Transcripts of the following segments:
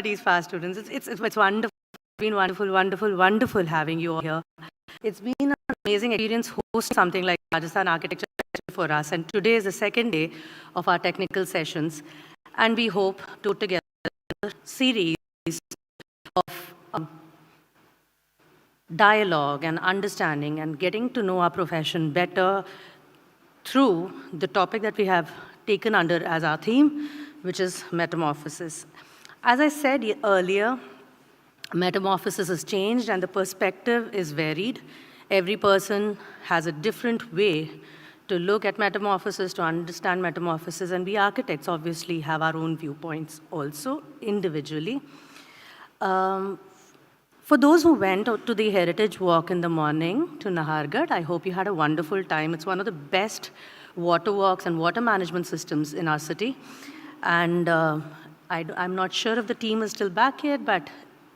these fast students. It's wonderful. It's been wonderful having you all here. It's been an amazing experience hosting something like Rajasthan Architecture for us. And today is the second day of our technical sessions. And we hope to put together a series of dialogue and understanding and getting to know our profession better through the topic that we have taken under as our theme, which is metamorphosis. As I said earlier, metamorphosis has changed and the perspective is varied. Every person has a different way to look at metamorphosis, to understand metamorphosis, and we architects obviously have our own viewpoints also individually. For those who went out to the Heritage Walk in the morning to Nahargarh, I hope you had a wonderful time. It's one of the best water walks and water management systems in our city. And I'm not sure if the team is still back yet, but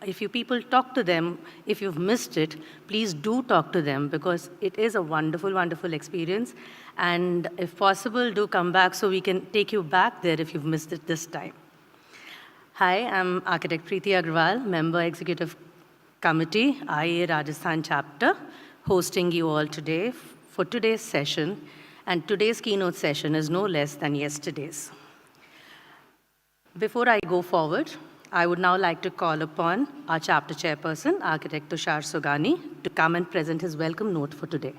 if you people talk to them, if you've missed it, please do talk to them because it is a wonderful experience. And if possible, do come back so we can take you back there if you've missed it this time. Hi, I'm Architect Preeti Agrawal, Member Executive Committee, IA Rajasthan Chapter, hosting you all today for today's session. And today's keynote session is no less than yesterday's. Before I go forward, I would now like to call upon our chapter chairperson, Architect Tushar Sogani, to come and present his welcome note for today.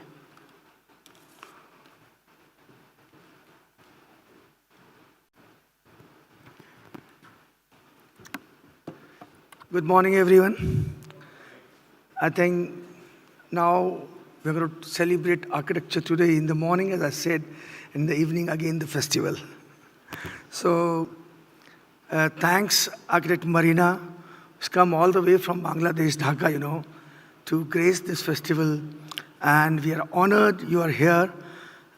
Good morning, everyone. I think now we're going to celebrate architecture today in the morning, as I said, in the evening, again, the festival. So, thanks, Architect Marina, who's come all the way from Bangladesh, Dhaka, to grace this festival. And we are honored you are here.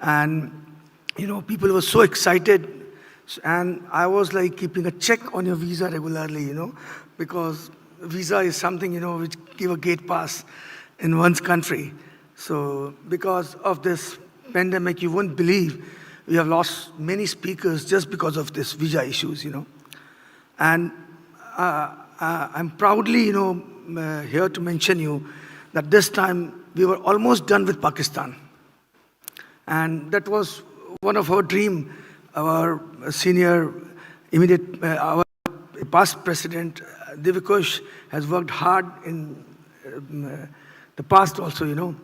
And, people were so excited. And I was like keeping a check on your visa regularly, because visa is something, which give a gate pass in one's country. So because of this pandemic, you won't believe we have lost many speakers just because of this visa issues, And I'm proudly, here to mention you that this time we were almost done with Pakistan. And that was one of our dream. Our senior, our past president, Divikosh, has worked hard in the past also,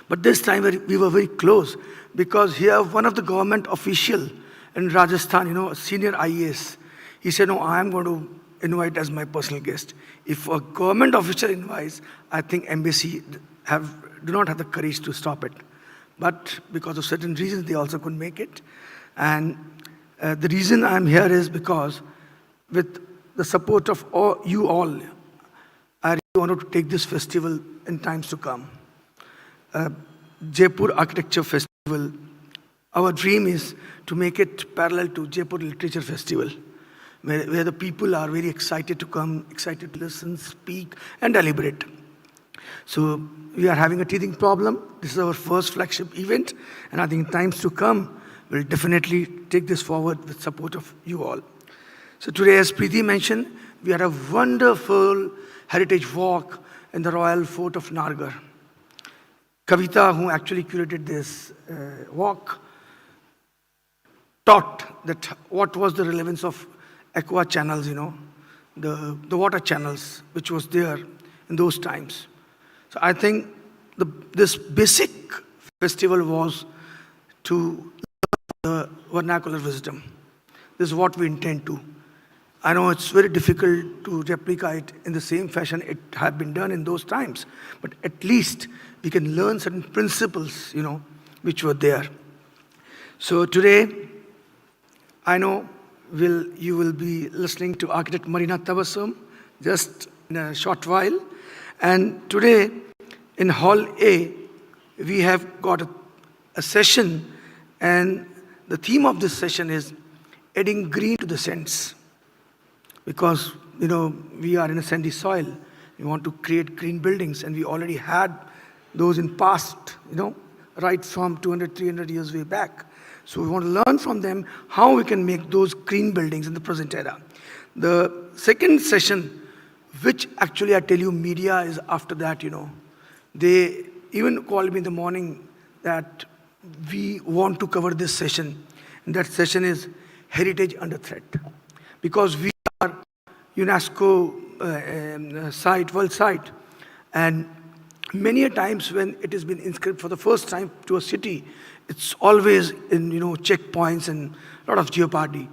But this time we were very close because here one of the government official in Rajasthan, a senior IAS, he said, no, I am going to invite as my personal guest. If a government official invites, I think embassy do not have the courage to stop it. But because of certain reasons, they also couldn't make it. And the reason I'm here is because with the support of you all, I really wanted to take this festival in times to come. Jaipur Architecture Festival, our dream is to make it parallel to Jaipur Literature Festival, where the people are very excited to come, excited to listen, speak, and deliberate. So we are having a teething problem. This is our first flagship event, and I think in times to come, we'll definitely take this forward with support of you all. So today, as Preeti mentioned, we had a wonderful heritage walk in the Royal Fort of Nahargarh. Kavita, who actually curated this walk, taught that what was the relevance of aqua channels, the water channels, which was there in those times. So I think this basic festival was to the vernacular wisdom. This is what we intend to. I know it's very difficult to replicate in the same fashion it had been done in those times, but at least we can learn certain principles, which were there. So today, I know you will be listening to Architect Marina Tabassum just in a short while. And today, in Hall A, we have got a session, and the theme of this session is adding green to the sands. Because, we are in a sandy soil. We want to create green buildings, and we already had those in past, right from 200, 300 years way back. So we want to learn from them how we can make those green buildings in the present era. The second session, which actually I tell you, media is after that, They even called me in the morning that we want to cover this session. And that session is Heritage Under Threat. Because we are UNESCO site, world site. And many a times when it has been inscribed for the first time to a city, it's always in, checkpoints and a lot of jeopardy.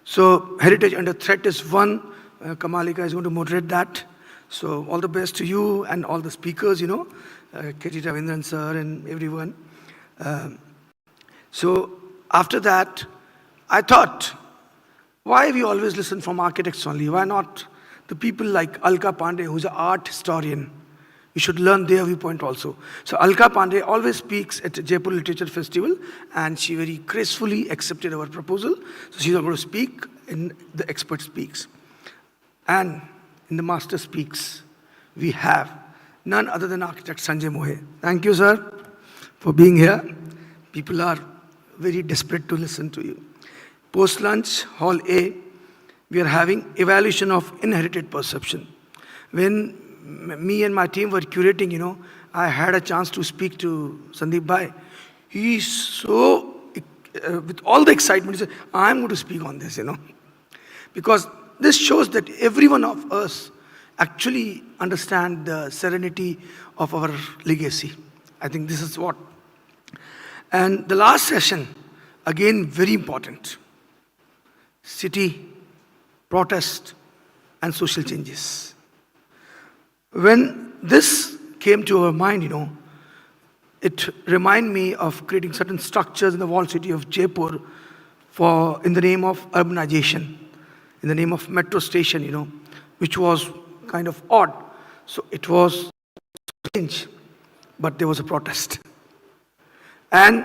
So Heritage Under Threat is one. Kamalika is going to moderate that. So all the best to you and all the speakers, K.T. Ravindran sir and everyone. So after that, I thought, why we always listen from architects only? Why not the people like Alka Pandey, who's an art historian? We should learn their viewpoint also. So Alka Pandey always speaks at Jaipur Literature Festival, and she very gracefully accepted our proposal. So she's going to speak, and the expert speaks. And in the master speaks, we have none other than architect Sanjay Mohe. Thank you, sir, for being here. People are very desperate to listen to you. Post-lunch, Hall A, we are having evaluation of inherited perception. When me and my team were curating, I had a chance to speak to Sandeep Bhai. He's so, with all the excitement, he said, I'm going to speak on this, Because this shows that every one of us actually understand the serenity of our legacy. I think this is what. And the last session, again, very important. City, protest, and social changes. When this came to our mind, it reminded me of creating certain structures in the walled city of Jaipur in the name of urbanization, in the name of metro station, which was kind of odd. So it was strange, but there was a protest. And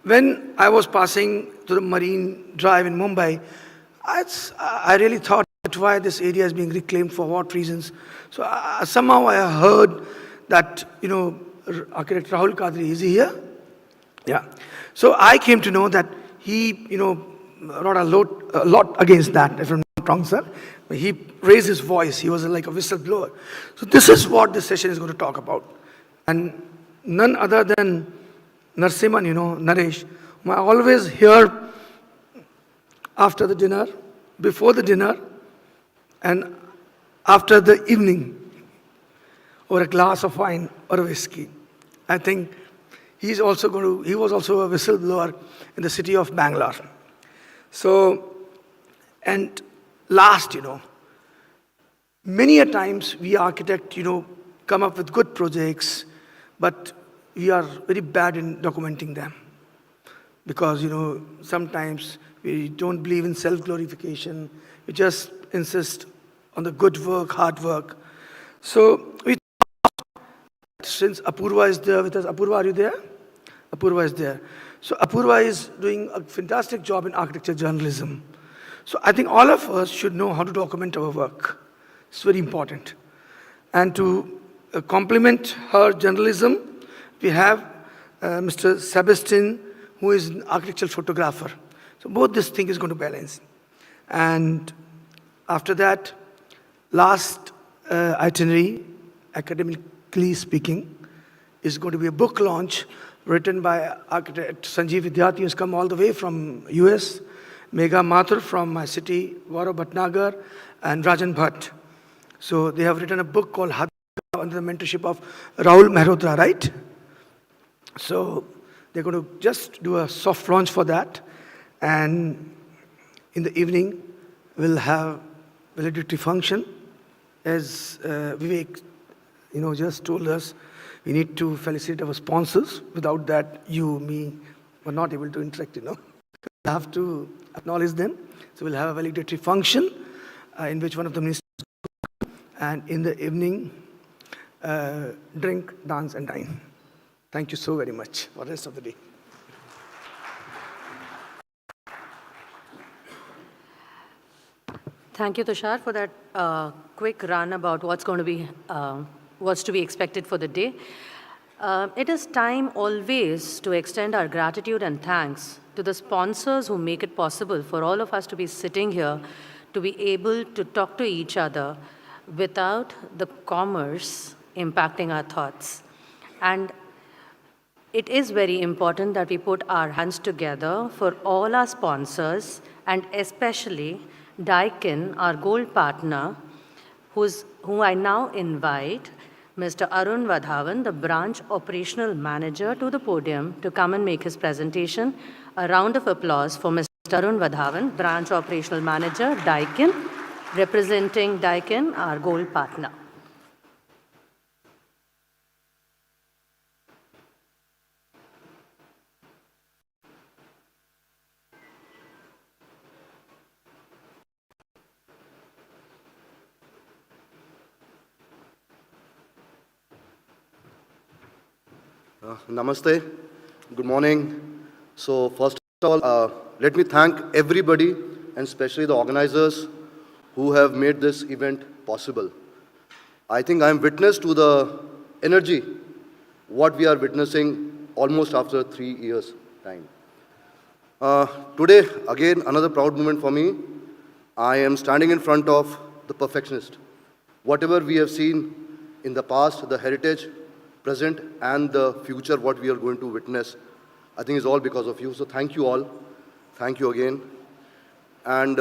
when I was passing to the Marine Drive in Mumbai, I really thought that why this area is being reclaimed, for what reasons. So somehow I heard that, architect Rahul Kadri, is he here? Yeah. So I came to know that he, wrote a lot against that, if I'm not wrong, sir. He raised his voice. He was like a whistleblower. So this is what this session is going to talk about. And none other than Narsimhan, Naresh, whom I always hear after the dinner, before the dinner, and after the evening, or a glass of wine or a whiskey. I think he was also a whistleblower in the city of Bangalore. So, and last, many a times we architect, come up with good projects, but we are very bad in documenting them. Because, sometimes we don't believe in self-glorification. We just insist on the good work, hard work. So we thought, since Apurva is there with us, Apurva, are you there? Apurva is there. So Apurva is doing a fantastic job in architecture journalism. So I think all of us should know how to document our work. It's very important. And to complement her journalism, we have Mr. Sebastian, who is an architectural photographer. So both this thing is going to balance. And after that, last itinerary, academically speaking, is going to be a book launch written by architect Sanjeev Vidyarthi, who's come all the way from US, Megha Mathur from my city, Gaurav Bhatnagar, and Rajan Bhatt. So they have written a book called Hadra under the mentorship of Rahul Mehrotra, right? So they're going to just do a soft launch for that. And in the evening, we'll have validity function. As Vivek, just told us, we need to felicitate our sponsors. Without that, you, me, were not able to interact, We have to acknowledge them. So we'll have a validatory function in which one of the ministers, and in the evening, drink, dance, and dine. Thank you so very much for the rest of the day. Thank you, Tushar, for that quick run about what's to be expected for the day. It is time always to extend our gratitude and thanks to the sponsors who make it possible for all of us to be sitting here to be able to talk to each other without the commerce impacting our thoughts. And it is very important that we put our hands together for all our sponsors and especially Daikin, our gold partner, who I now invite Mr. Arun Vadhavan, the branch operational manager, to the podium to come and make his presentation. A round of applause for Mr. Arun Vadhavan, branch operational manager, Daikin, representing Daikin, our gold partner. Namaste. Good morning. So first of all, let me thank everybody and especially the organizers who have made this event possible. I think I am witness to the energy, what we are witnessing almost after 3 years' time. Today, again, another proud moment for me. I am standing in front of the perfectionist. Whatever we have seen in the past, the heritage, present and the future, what we are going to witness, I think is all because of you. So thank you all. Thank you again. And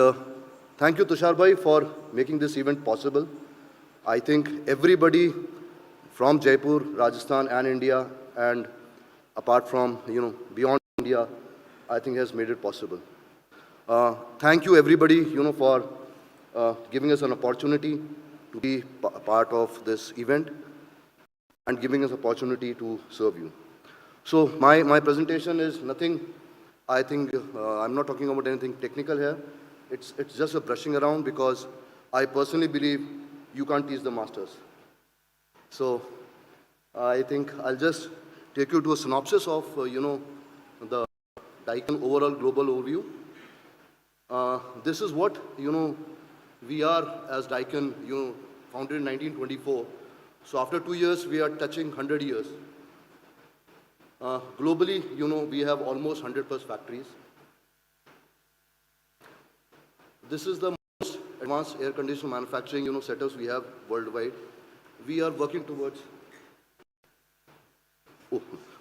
thank you, Tushar Bhai, for making this event possible. I think everybody from Jaipur, Rajasthan and India, and apart from, beyond India, I think has made it possible. Thank you, everybody, for giving us an opportunity to be part of this event and giving us opportunity to serve you. So my presentation is nothing, I think, I'm not talking about anything technical here. It's just a brushing around because I personally believe you can't teach the masters. So I think I'll just take you to a synopsis of, the Daikin overall global overview. This is what, we are as Daikin, founded in 1924. So after 2 years, we are touching 100 years. Globally, we have almost 100 plus factories. This is the most advanced air conditioner manufacturing, setups we have worldwide. We are working towards,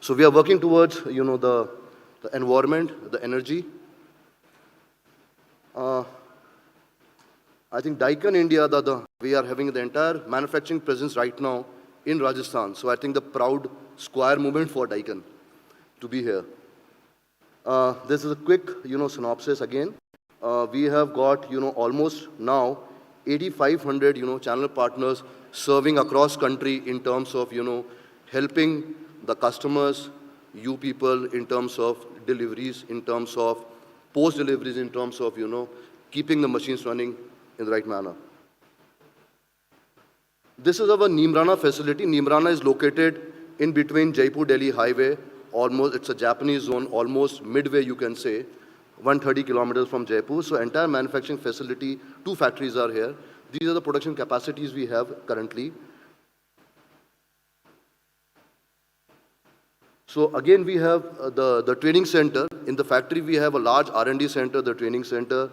so we are working towards, the environment, the energy. I think Daikin India, we are having the entire manufacturing presence right now in Rajasthan. So I think the proud square movement for Daikin to be here. This is a quick, synopsis again. We have got, almost now 8,500, channel partners serving across country in terms of, helping the customers, you people in terms of deliveries, in terms of post deliveries, in terms of, keeping the machines running in the right manner. This is our Nimrana facility. Nimrana is located in between Jaipur-Delhi highway. Almost, it's a Japanese zone, almost midway you can say, 130 kilometers from Jaipur. So entire manufacturing facility, 2 factories are here. These are the production capacities we have currently. So again, we have the training center. In the factory, we have a large R&D center, the training center,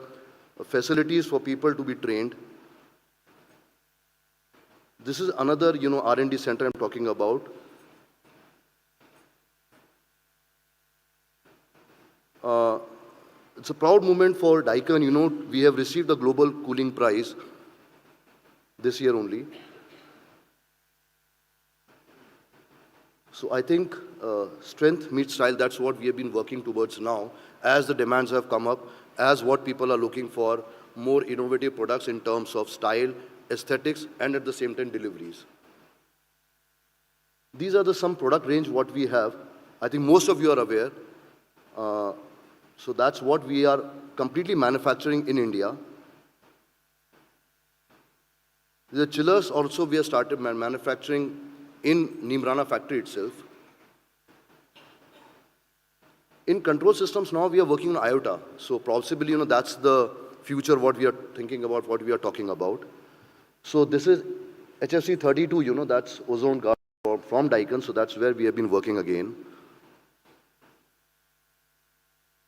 facilities for people to be trained. This is another, R&D center I'm talking about. It's a proud moment for Daikin. We have received the Global Cooling Prize this year only. So I think strength meets style. That's what we have been working towards now. As the demands have come up, as what people are looking for, more innovative products in terms of style, aesthetics, and at the same time deliveries. These are some product range what we have. I think most of you are aware. So that's what we are completely manufacturing in India. The chillers also we have started manufacturing in Nimrana factory itself. In control systems now we are working on IOTA. So possibly, that's the future what we are thinking about, what we are talking about. So this is HFC 32, that's ozone guard from Daikin. So that's where we have been working again.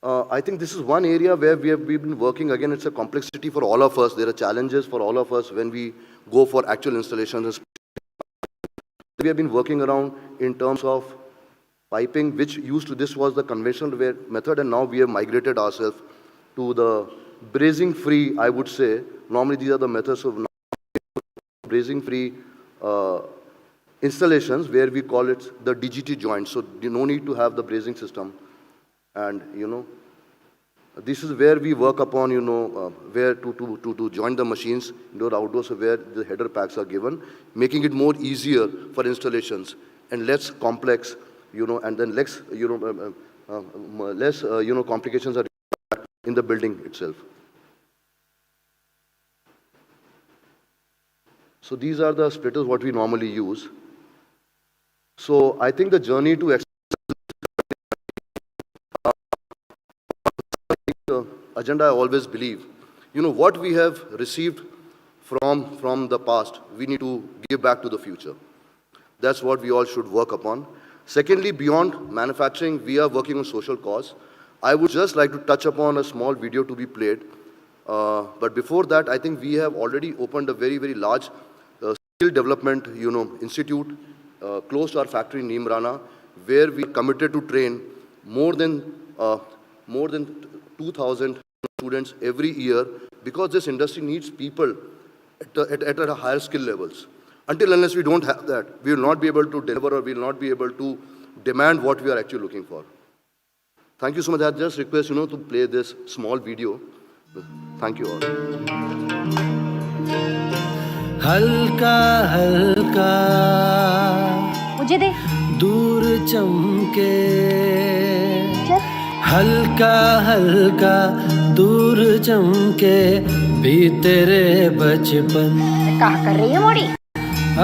I think this is one area where we've been working. Again, it's a complexity for all of us. There are challenges for all of us when we go for actual installations. We have been working around in terms of piping, which this was the conventional method, and now we have migrated ourselves to the brazing-free, I would say. Normally, these are the methods of brazing-free installations, where we call it the DGT joint. So you no need to have the brazing system. And, this is where we work upon, where to join the machines, indoor, outdoors, where the header packs are given, making it more easier for installations and less complex, and then less, complications are in the building itself. So these are the splitters what we normally use. So I think the journey to agenda, I always believe, what we have received from the past, we need to give back to the future. That's what we all should work upon. Secondly, beyond manufacturing, we are working on social cause. I would just like to touch upon a small video to be played. But before that, I think we have already opened a very, very large skill development, institute close to our factory in Neemrana, where we committed to train more than 2,000 students every year, because this industry needs people at a higher skill levels. Until unless we don't have that, we will not be able to deliver, or we will not be able to demand what we are actually looking for. Thank you so much. I just request, to play this small video. Thank you all. हल्का हल्का मुझे दे दूर चमके हल्का हल्का दूर चमके भी तेरे बचपन क्या कर रही है मोड़ी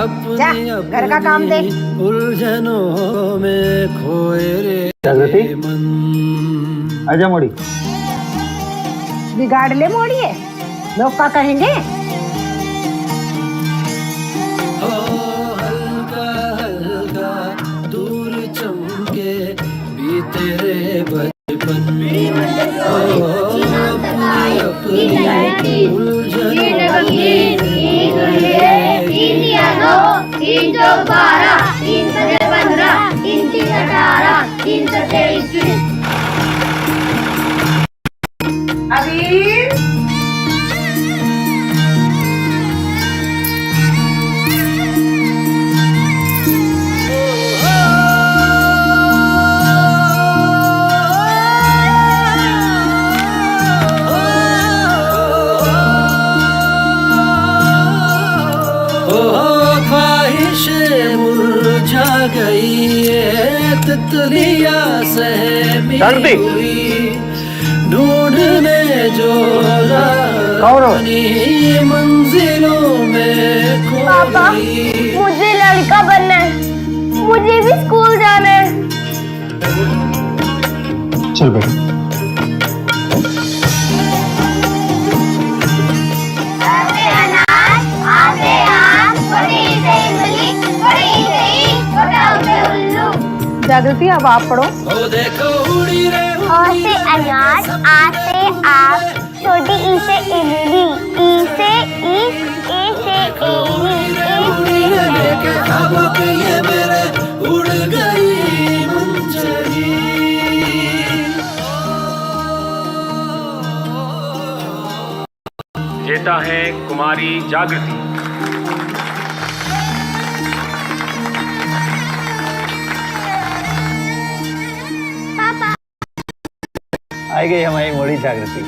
अपनी घर का काम देख उलझनों में खोए रे मन आजा मोड़ी बिगाड़ ले मोड़ी है लोग क्या कहेंगे हल्का हल्का दूर चमके भी तेरे बचपन तितलिया सहमी हुई ढूंढने जो रानी मंजिलों में खो गई। मुझे लड़का बनना है मुझे भी स्कूल जाना है चल बेटा जागृति अब आप पढ़ो अ से अनार आ से आप छोटी ई से इमली ई से ईख ए से एरी ए से उड़ गई मंजरी जेता है कुमारी जागृति। आई गई हमारी मोड़ी जागृति।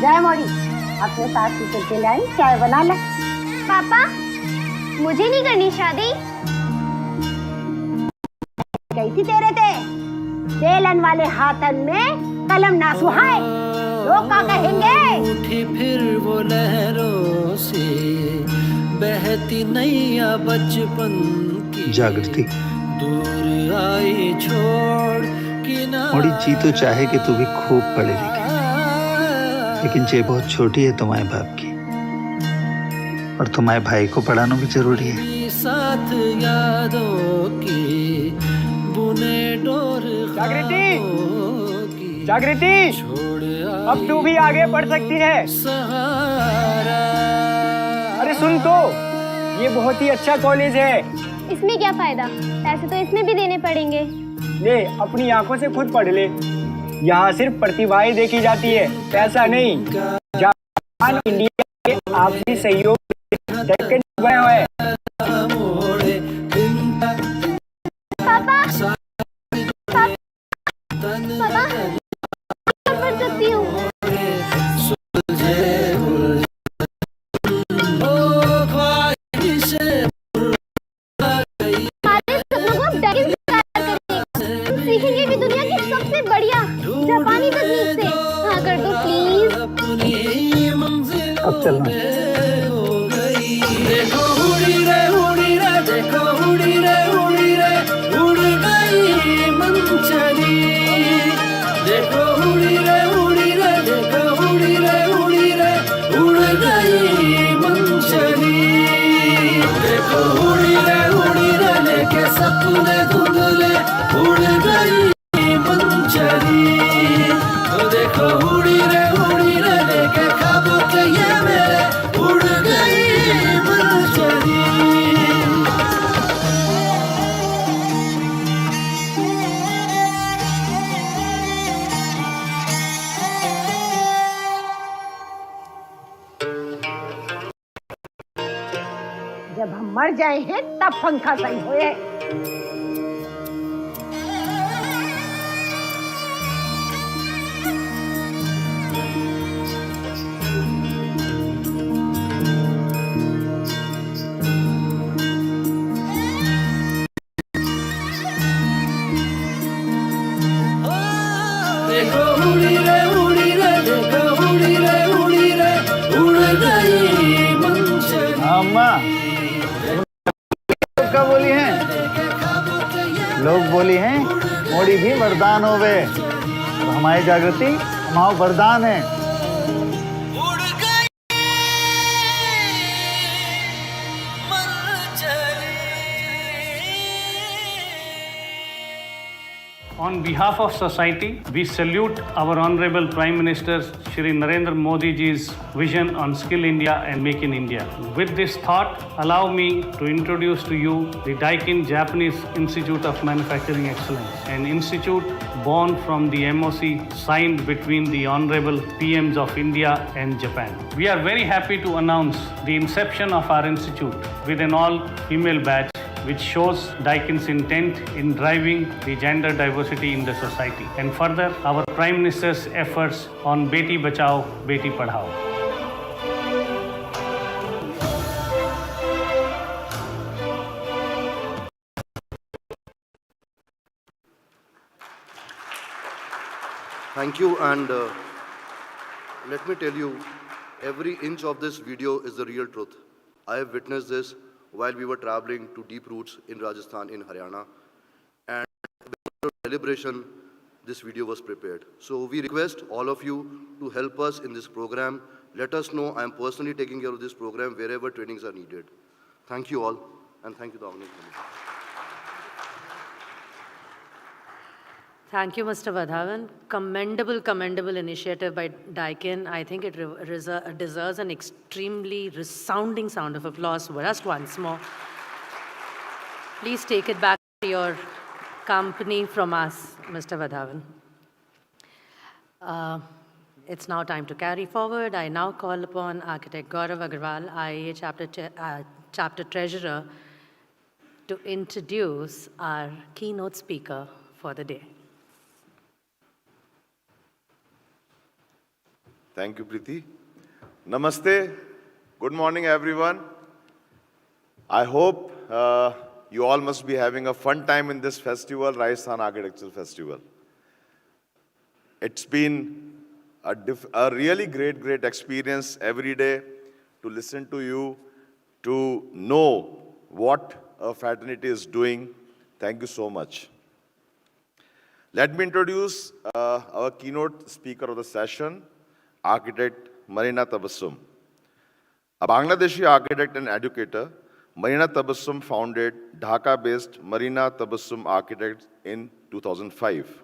जय मोड़ी अपने साथ टीचर के लिए आई चाय बना ले। पापा मुझे नहीं करनी शादी गई थी तेरे थे बेलन वाले हाथन में कलम ना सुहाए लोग क्या कहेंगे। उठी फिर वो लहरों से बहती नैया बचपन की जागृति दूर आई छोड़ मोड़ी जी तो चाहे कि तू भी खूब पढ़े लिखे, लेकिन जे बहुत छोटी है तुम्हारे बाप की, और तुम्हारे भाई को पढ़ाना भी जरूरी है। साथ यादों की बुने डोर जागृति जागृति, अब तू भी आगे बढ़ सकती है। अरे सुन तो, ये बहुत ही अच्छा कॉलेज है। इसमें क्या फायदा? पैसे तो इसमें भी देने पड़ेंगे। ले, अपनी आंखों से खुद पढ़ ले। यहाँ सिर्फ प्रतिभाएं देखी जाती है, पैसा नहीं। जापान इंडिया के आपसी सहयोग डेक्कन बना हुआ है। पापा, पापा, पढ़ सकती हूँ। सीखेंगे भी दुनिया की सबसे बढ़िया जापानी तकनीक से। हाँ कर दो प्लीज। अब चलना। देखो उड़ी रे देखो उड़ी रे उड़ गई मंचली। देखो उड़ी रे देखो उड़ी रे उड़ गई मंचली। देखो उड़ी रे लेके सपने धुंधले उड़ गई मंचली। देखो उड़ी रे लेके ख्वाबों के ये मेरे उड़ गई मंचली। जब हम मर जाए हैं तब पंखा सही होए। देखो उड़ी रे देखो उड़ी रे उड़ गई मंचली। अम्मा क्या बोली हैं? लोग बोली हैं मोड़ी भी वरदान होवे। और हमारी जागृति हमारा वरदान है। उड़ गई Manchali. On behalf of society, we salute our Honorable Prime Minister Shri Narendra Modi ji's vision on Skill India and Make in India. With this thought, allow me to introduce to you the Daikin Japanese Institute of Manufacturing Excellence, an institute born from the MOC signed between the Honorable PMs of India and Japan. We are very happy to announce the inception of our institute with an all-female batch, which shows Daikin's intent in driving the gender diversity in the society, and further our Prime Minister's efforts on Beti Bachao, Beti Padhao. Thank you, and let me tell you, every inch of this video is the real truth. I have witnessed this while we were traveling to deep roots in Rajasthan, in Haryana, and with celebration, this video was prepared. So we request all of you to help us in this program. Let us know. I am personally taking care of this program wherever trainings are needed. Thank you all, and thank you, the organization. Thank you, Mr. Vadhavan. Commendable initiative by Daikin. I think it deserves an extremely resounding sound of applause just once more. Please take it back to your company from us, Mr. Vadhavan. It's now time to carry forward. I now call upon Architect Gaurav Agarwal, IAEA Chapter Treasurer, to introduce our keynote speaker for the day. Thank you, Preeti. Namaste. Good morning, everyone. I hope you all must be having a fun time in this festival, Rajasthan Architecture Festival. It's been a really great experience every day to listen to you, to know what a fraternity is doing. Thank you so much. Let me introduce our keynote speaker of the session, Architect Marina Tabassum. A Bangladeshi architect and educator, Marina Tabassum founded Dhaka-based Marina Tabassum Architects in 2005.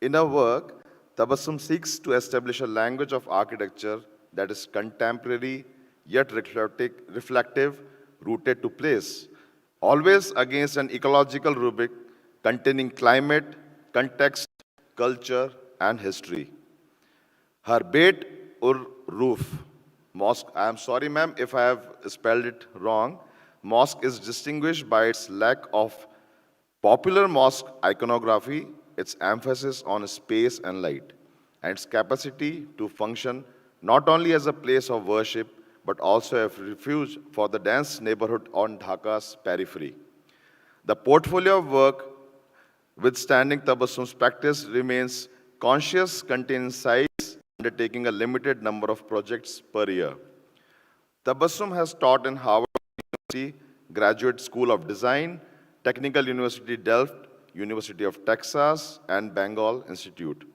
In her work, Tabassum seeks to establish a language of architecture that is contemporary yet reflective, rooted to place, always against an ecological rubric containing climate, context, culture, and history. Her Beit ur Roof mosque, I am sorry ma'am if I have spelled it wrong, mosque is distinguished by its lack of popular mosque iconography, its emphasis on space and light, and its capacity to function not only as a place of worship, but also a refuge for the dense neighborhood on Dhaka's periphery. The portfolio of work withstanding Tabassum's practice remains conscious, contains size, undertaking a limited number of projects per year. Tabassum has taught in Harvard University Graduate School of Design, Technical University Delft, University of Texas, and Bengal Institute.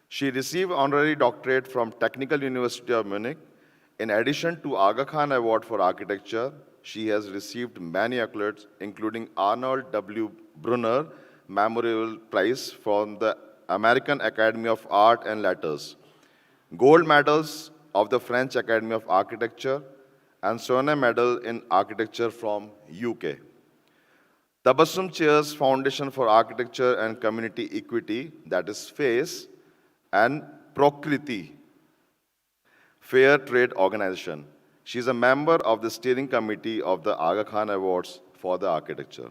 She received honorary doctorate from Technical University of Munich. In addition to Aga Khan Award for Architecture, she has received many accolades, including Arnold W. Brunner Memorial Prize from the American Academy of Art and Letters, gold medals of the French Academy of Architecture, and Soane Medal in Architecture from UK. Tabassum chairs Foundation for Architecture and Community Equity, that is FACE, and Prokriti, Fair Trade Organization. She is a member of the steering committee of the Aga Khan Awards for the Architecture.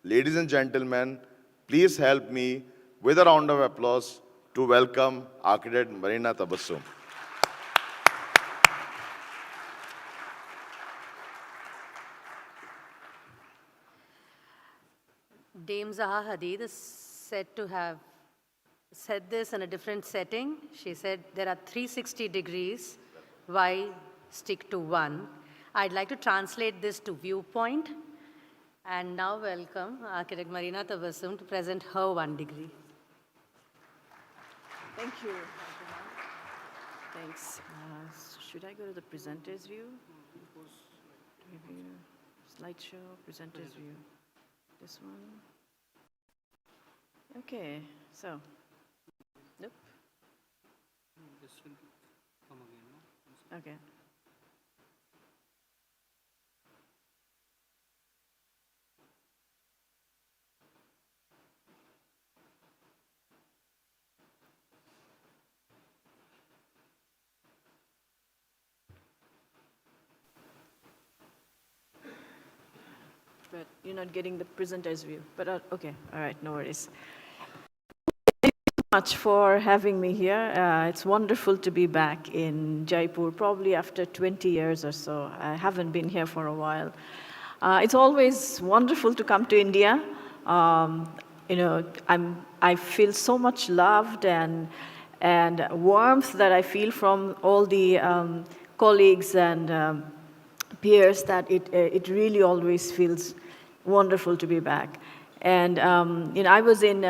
Ladies and gentlemen, please help me with a round of applause to welcome architect Marina Tabassum. Dame Zaha Hadid is said to have said this in a different setting. She said, there are 360 degrees, why stick to one? I'd like to translate this to viewpoint, and now welcome architect Marina Tabassum to present her 1 degree. Thank you. Thanks. Should I go to the presenter's view? Review, slideshow, presenter's view. This one. Okay, so. Nope. This will come again, no? Okay. But you're not getting the presenter's view. But okay, all right, no worries. Thank you so much for having me here. It's wonderful to be back in Jaipur, probably after 20 years or so. I haven't been here for a while. It's always wonderful to come to India. You know, I feel so much loved and warmth that I feel from all the colleagues and peers that it really always feels wonderful to be back. And you know, I was in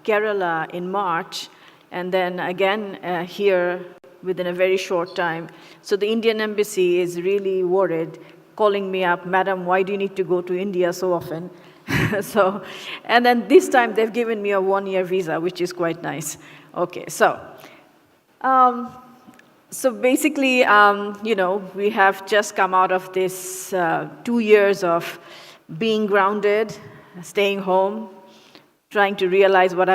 Kerala in March, and then again here within a very short time. So the Indian embassy is really worried, calling me up, "Madam, why do you need to go to India so often?" So, and then this time they've given me a 1-year visa, which is quite nice. Okay, so. So basically, you know, we have just come out of this 2 years of being grounded, staying home, trying to realize what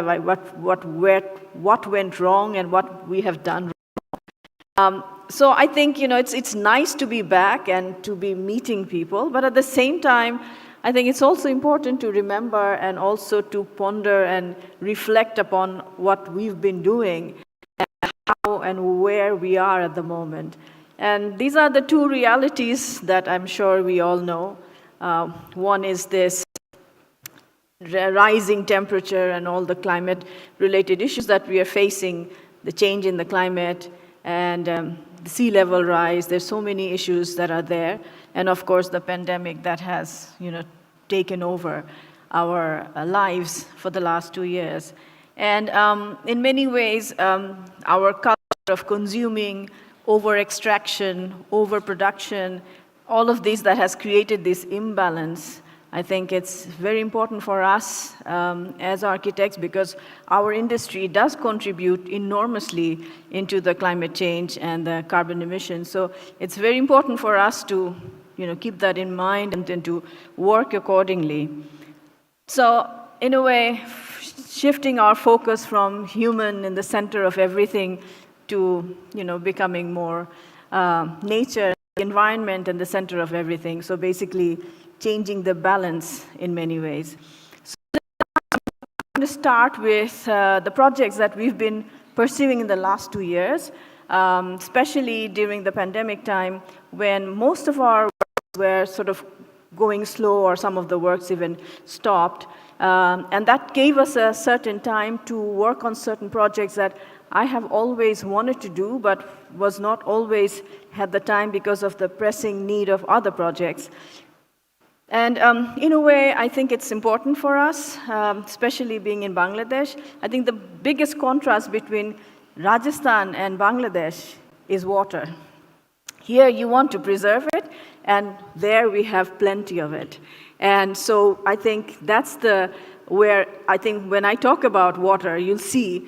went wrong and what we have done wrong. So I think, you know, it's nice to be back and to be meeting people, but at the same time, I think it's also important to remember and also to ponder and reflect upon what we've been doing and how and where we are at the moment. And these are the two realities that I'm sure we all know. One is this rising temperature and all the climate-related issues that we are facing, the change in the climate and the sea level rise. There's so many issues that are there. And of course, the pandemic that has, you know, taken over our lives for the last 2 years. And in many ways, our culture of consuming, over-extraction, overproduction, all of this that has created this imbalance I think it's very important for us as architects because our industry does contribute enormously into the climate change and the carbon emissions. So it's very important for us to keep that in mind and to work accordingly. So in a way, shifting our focus from human in the center of everything to becoming more nature, environment in the center of everything. So basically changing the balance in many ways. So I'm going to start with the projects that we've been pursuing in the last 2 years, especially during the pandemic time when most of our works were sort of going slow or some of the works even stopped. And that gave us a certain time to work on certain projects that I have always wanted to do, but was not always had the time because of the pressing need of other projects. And in a way, I think it's important for us, especially being in Bangladesh. I think the biggest contrast between Rajasthan and Bangladesh is water. Here you want to preserve it, and there we have plenty of it. And so I think that's where I think when I talk about water, you'll see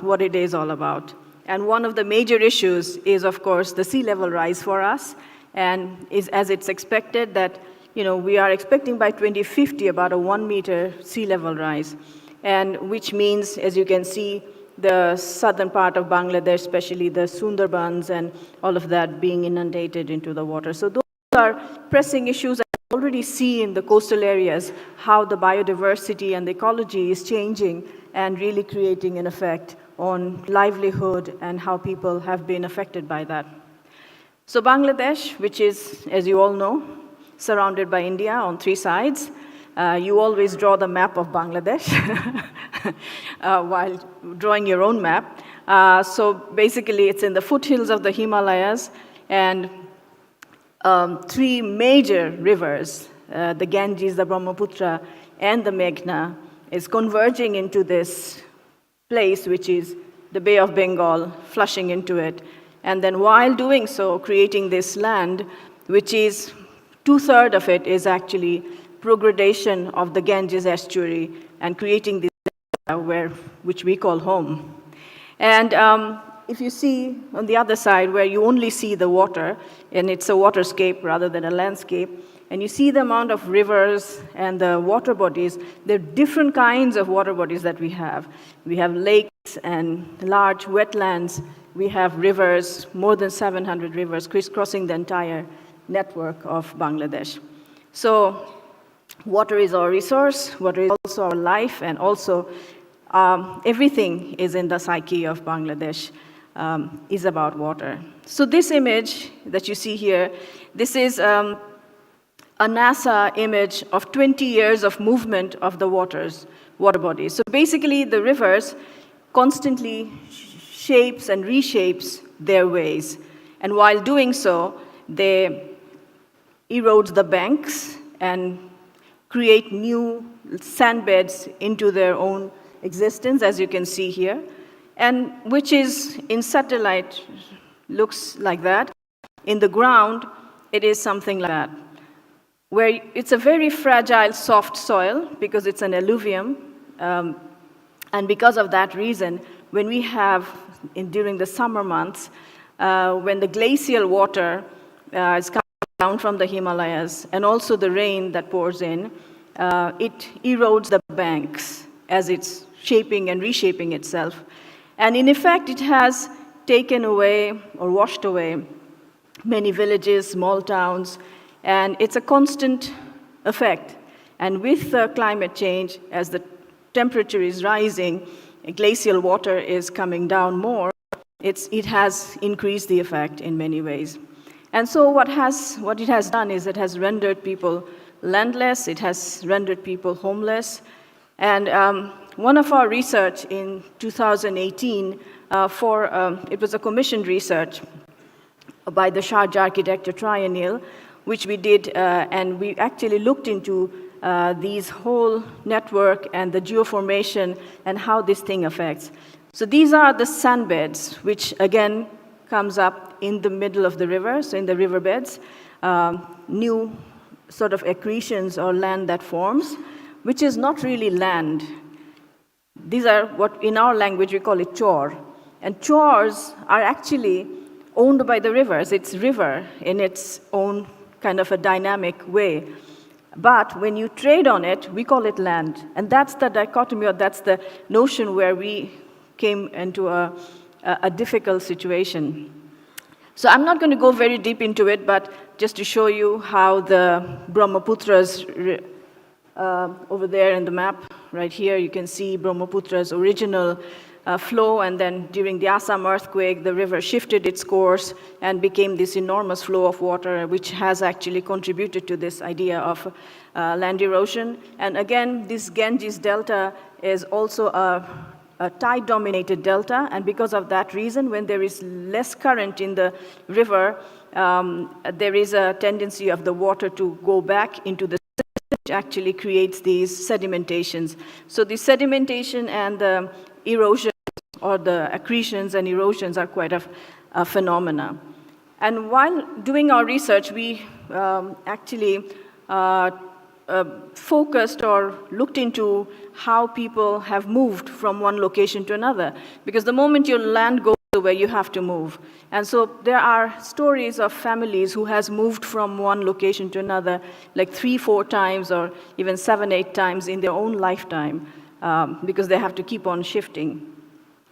what it is all about. And one of the major issues is, of course, the sea level rise for us, and as it's expected that we are expecting by 2050 about a 1 meter sea level rise, and which means, as you can see, the southern part of Bangladesh, especially the Sundarbans and all of that being inundated into the water. So those are pressing issues. I already see in the coastal areas how the biodiversity and the ecology is changing and really creating an effect on livelihood and how people have been affected by that. So Bangladesh, which is, as you all know, surrounded by India on 3 sides. You always draw the map of Bangladesh while drawing your own map. So basically, it's in the foothills of the Himalayas, and 3 major rivers, the Ganges, the Brahmaputra, and the Meghna, is converging into this place, which is the Bay of Bengal, flushing into it. And then while doing so, creating this land, which is 2/3 of it is actually progradation of the Ganges estuary and creating this area which we call home. And if you see on the other side where you only see the water, and it's a waterscape rather than a landscape, and you see the amount of rivers and the water bodies, there are different kinds of water bodies that we have. We have lakes and large wetlands. We have rivers, more than 700 rivers crisscrossing the entire network of Bangladesh. So water is our resource, water is also our life, and also everything is in the psyche of Bangladesh is about water. So this image that you see here, this is a NASA image of 20 years of movement of the water bodies. So basically the rivers constantly shapes and reshapes their ways. And while doing so, they erode the banks and create new sandbeds into their own existence, as you can see here, and which is in satellite looks like that. In the ground, it is something like that, where it's a very fragile, soft soil because it's an alluvium, and because of that reason, when we have, during the summer months, when the glacial water is coming down from the Himalayas, and also the rain that pours in, it erodes the banks as it's shaping and reshaping itself. And in effect, it has taken away or washed away many villages, small towns, and it's a constant effect. And with climate change, as the temperature is rising, glacial water is coming down more, it has increased the effect in many ways. And so what it has done is it has rendered people landless, it has rendered people homeless. And one of our research in 2018, it was a commissioned research by the Sharjah Architecture Triennial, which we did, and we actually looked into these whole network and the geoformation and how this thing affects. So these are the sandbeds, which again comes up in the middle of the river, so in the riverbeds, new sort of accretions or land that forms, which is not really land. These are what in our language we call it chor. And chors are actually owned by the rivers. It's river in its own kind of a dynamic way. But when you trade on it, we call it land. And that's the dichotomy, or that's the notion where we came into a difficult situation. So I'm not going to go very deep into it, but just to show you how the Brahmaputras, over there in the map, right here, you can see Brahmaputra's original flow, and then during the Assam earthquake, the river shifted its course and became this enormous flow of water, which has actually contributed to this idea of land erosion. And again, this Ganges Delta is also a tide-dominated delta, and because of that reason, when there is less current in the river, there is a tendency of the water to go back into the system, which actually creates these sedimentations. So the sedimentation and the erosion, or the accretions and erosions, are quite a phenomena. And while doing our research, we actually focused or looked into how people have moved from one location to another. Because the moment your land goes away, you have to move. And so there are stories of families who has moved from one location to another like 3-4 times, or even 7-8 times in their own lifetime, because they have to keep on shifting.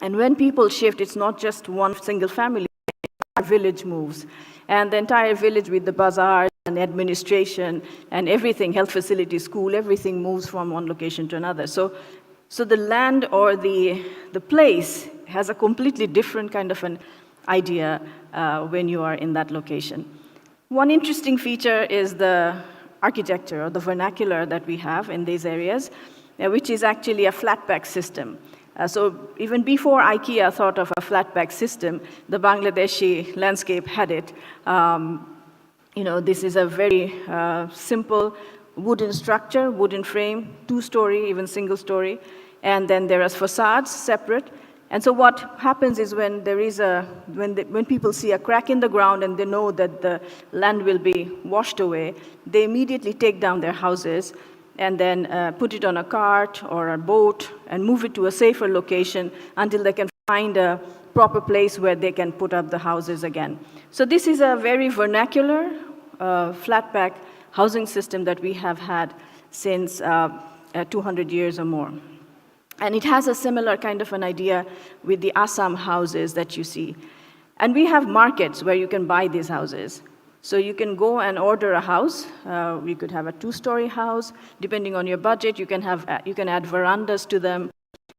And when people shift, it's not just one single family, the entire village moves. And the entire village with the bazaars and administration and everything, health facilities, school, everything moves from one location to another. So the land or the place has a completely different kind of an idea when you are in that location. One interesting feature is the architecture or the vernacular that we have in these areas, which is actually a flat pack system. So even before IKEA thought of a flat pack system, the Bangladeshi landscape had it. This is a very simple wooden structure, wooden frame, 2-story, even single-story, and then there are facades separate. And so what happens is when there is when people see a crack in the ground and they know that the land will be washed away, they immediately take down their houses and then put it on a cart or a boat and move it to a safer location until they can find a proper place where they can put up the houses again. So this is a very vernacular, flat pack housing system that we have had since 200 years or more. And it has a similar kind of an idea with the Assam houses that you see. And we have markets where you can buy these houses. So you can go and order a house. We could have a 2-story house. Depending on your budget, you can add verandas to them,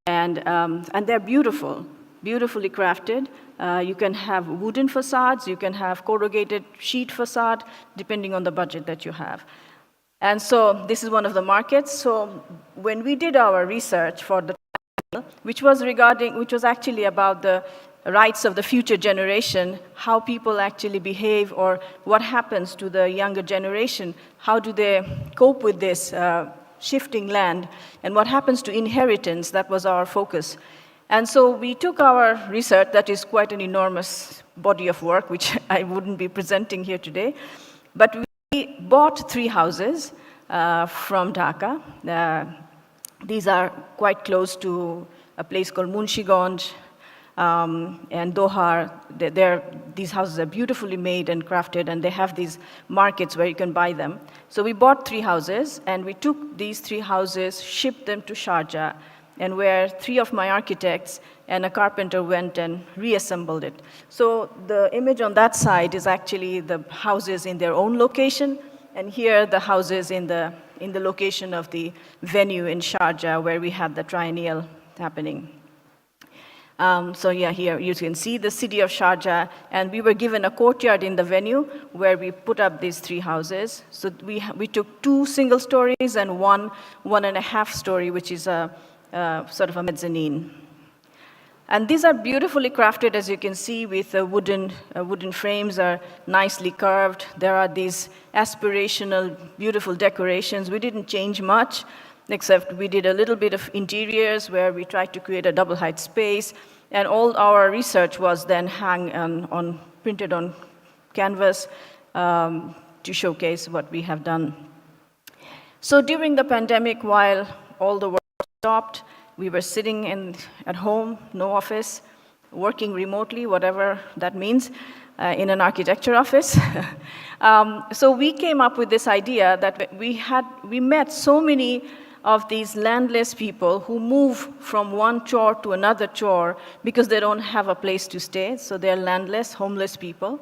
and they're beautiful, beautifully crafted. You can have wooden facades. You can have corrugated sheet facade, depending on the budget that you have. And so this is one of the markets. So when we did our research for the which was actually about the rights of the future generation, how people actually behave or what happens to the younger generation, how do they cope with this shifting land, and what happens to inheritance. That was our focus. And so we took our research, that is quite an enormous body of work, which I wouldn't be presenting here today, but we bought 3 houses from Dhaka. These are quite close to a place called Munshiganj, and Dohar. These houses are beautifully made and crafted, and they have these markets where you can buy them. So we bought 3 houses, and we took these 3 houses, shipped them to Sharjah, and where 3 of my architects and a carpenter went and reassembled it. So the image on that side is actually the houses in their own location, and here the houses in the location of the venue in Sharjah where we had the triennial happening. So yeah, here you can see the city of Sharjah, and we were given a courtyard in the venue where we put up these 3 houses. So we took 2 single stories and 1.5 story, which is a sort of a mezzanine. And these are beautifully crafted, as you can see, with wooden frames are nicely carved. There are these aspirational, beautiful decorations. We didn't change much, except we did a little bit of interiors where we tried to create a double-height space. And all our research was then printed on canvas to showcase what we have done. So during the pandemic, while all the work stopped, we were sitting at home, no office, working remotely, whatever that means, in an architecture office. So we came up with this idea that we met so many of these landless people who move from one chore to another chore because they don't have a place to stay, so they're landless, homeless people.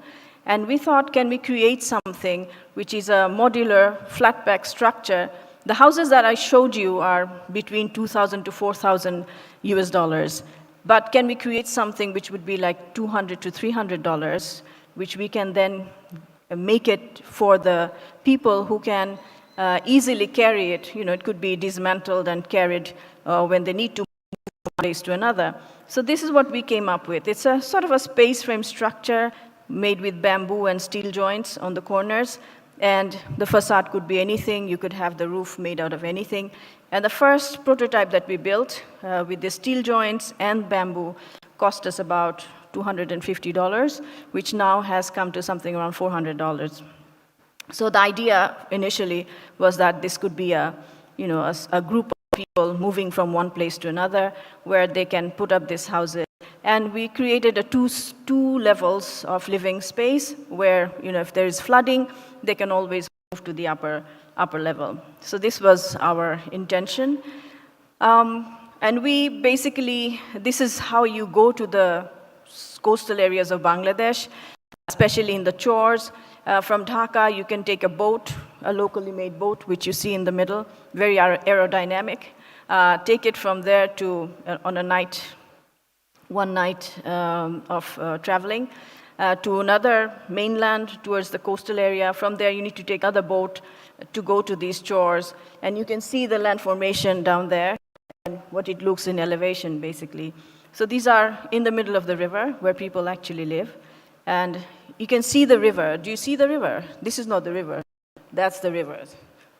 And we thought, can we create something which is a modular, flat-pack structure? The houses that I showed you are between 2,000 to 4,000 US dollars. But can we create something which would be like $200 to $300, which we can then make it for the people who can easily carry it? You know, it could be dismantled and carried when they need to move from one place to another. So this is what we came up with. It's a sort of a space frame structure made with bamboo and steel joints on the corners. And the facade could be anything. You could have the roof made out of anything. And the first prototype that we built with the steel joints and bamboo cost us about $250, which now has come to something around $400. So the idea initially was that this could be a group of people moving from one place to another where they can put up these houses. And we created two levels of living space where, if there is flooding, they can always move to the upper level. So this was our intention. And we basically, this is how you go to the coastal areas of Bangladesh, especially in the chores. From Dhaka, you can take a boat, a locally made boat, which you see in the middle, very aerodynamic. Take it from there to, on one night of traveling, to another mainland towards the coastal area. From there, you need to take another boat to go to these chores. And you can see the land formation down there and what it looks in elevation, basically. So these are in the middle of the river where people actually live. And you can see the river. Do you see the river? This is not the river. That's the river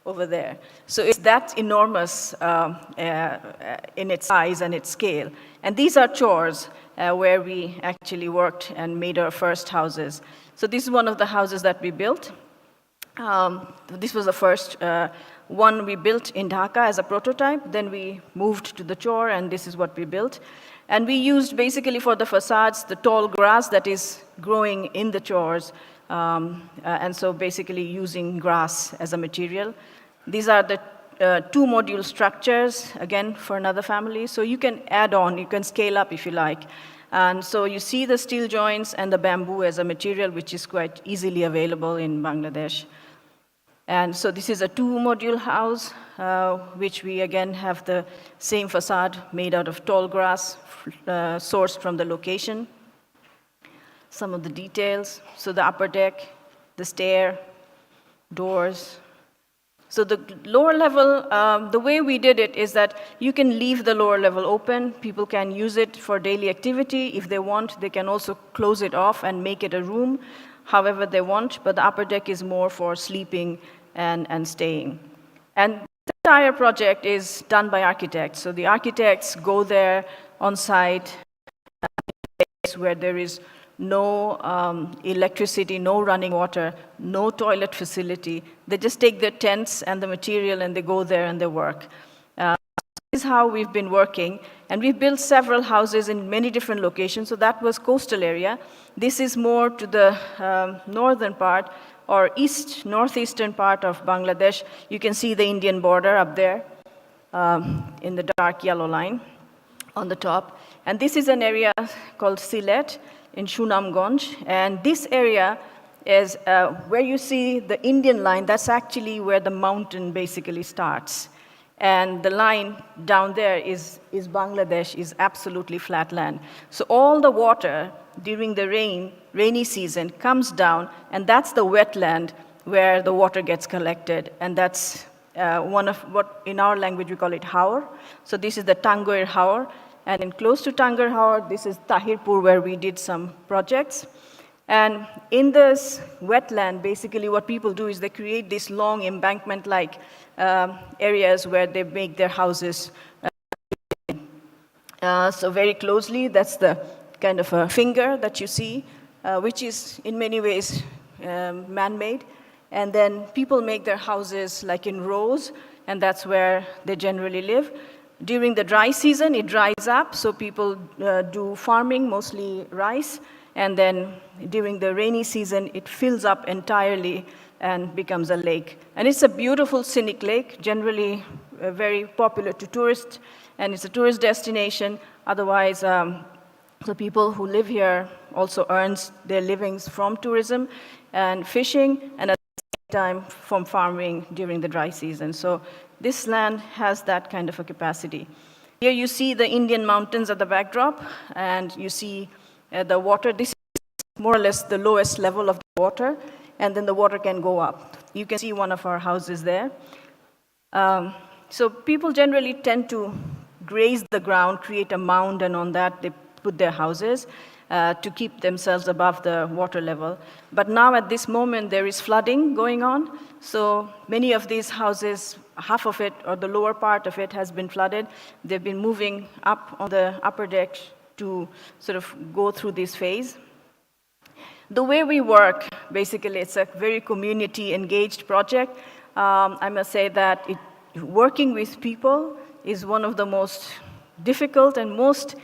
over there. So it's that enormous in its size and its scale. And these are chores where we actually worked and made our first houses. So this is one of the houses that we built. This was the first one we built in Dhaka as a prototype. Then we moved to the chore, and this is what we built. And we used basically for the facades the tall grass that is growing in the chores, and so basically using grass as a material. These are the two module structures, again, for another family. So you can add on, you can scale up if you like. And so you see the steel joints and the bamboo as a material which is quite easily available in Bangladesh. And so this is a two-module house, which we again have the same facade made out of tall grass, sourced from the location. Some of the details, so the upper deck, the stair, doors. So the lower level, the way we did it is that you can leave the lower level open. People can use it for daily activity. If they want, they can also close it off and make it a room, however they want. But the upper deck is more for sleeping and staying. And the entire project is done by architects. So the architects go there on site, where there is no electricity, no running water, no toilet facility. They just take their tents and the material and they go there and they work. This is how we've been working. And we've built several houses in many different locations. So that was coastal area. This is more to the northern part or northeastern part of Bangladesh. You can see the Indian border up there in the dark yellow line on the top. And this is an area called Sylhet in Sunamganj. And this area is where you see the Indian line. That's actually where the mountain basically starts. And the line down there is Bangladesh, is absolutely flat land. So all the water during the rainy season comes down, and that's the wetland where the water gets collected. And that's one of what, in our language, we call it Haur. So this is the Tangoir Haur. And in close to Tangoir Haur, this is Tahirpur, where we did some projects. And in this wetland, basically what people do is they create these long embankment-like areas where they make their houses. So very closely, that's the kind of a finger that you see, which is in many ways man-made. And then people make their houses like in rows, and that's where they generally live. During the dry season, it dries up, so people do farming, mostly rice. And then during the rainy season, it fills up entirely and becomes a lake. And it's a beautiful, scenic lake, generally very popular to tourists, and it's a tourist destination. Otherwise, the people who live here also earns their livings from tourism and fishing, and at the same time from farming during the dry season. So this land has that kind of a capacity. Here you see the Indian mountains at the backdrop, and you see the water. This is more or less the lowest level of the water, and then the water can go up. You can see one of our houses there. So people generally tend to graze the ground, create a mound, and on that they put their houses to keep themselves above the water level. But now at this moment there is flooding going on, so many of these houses, half of it or the lower part of it has been flooded. They've been moving up on the upper deck to sort of go through this phase. The way we work, basically, it's a very community-engaged project. I must say that working with people is one of the most difficult and most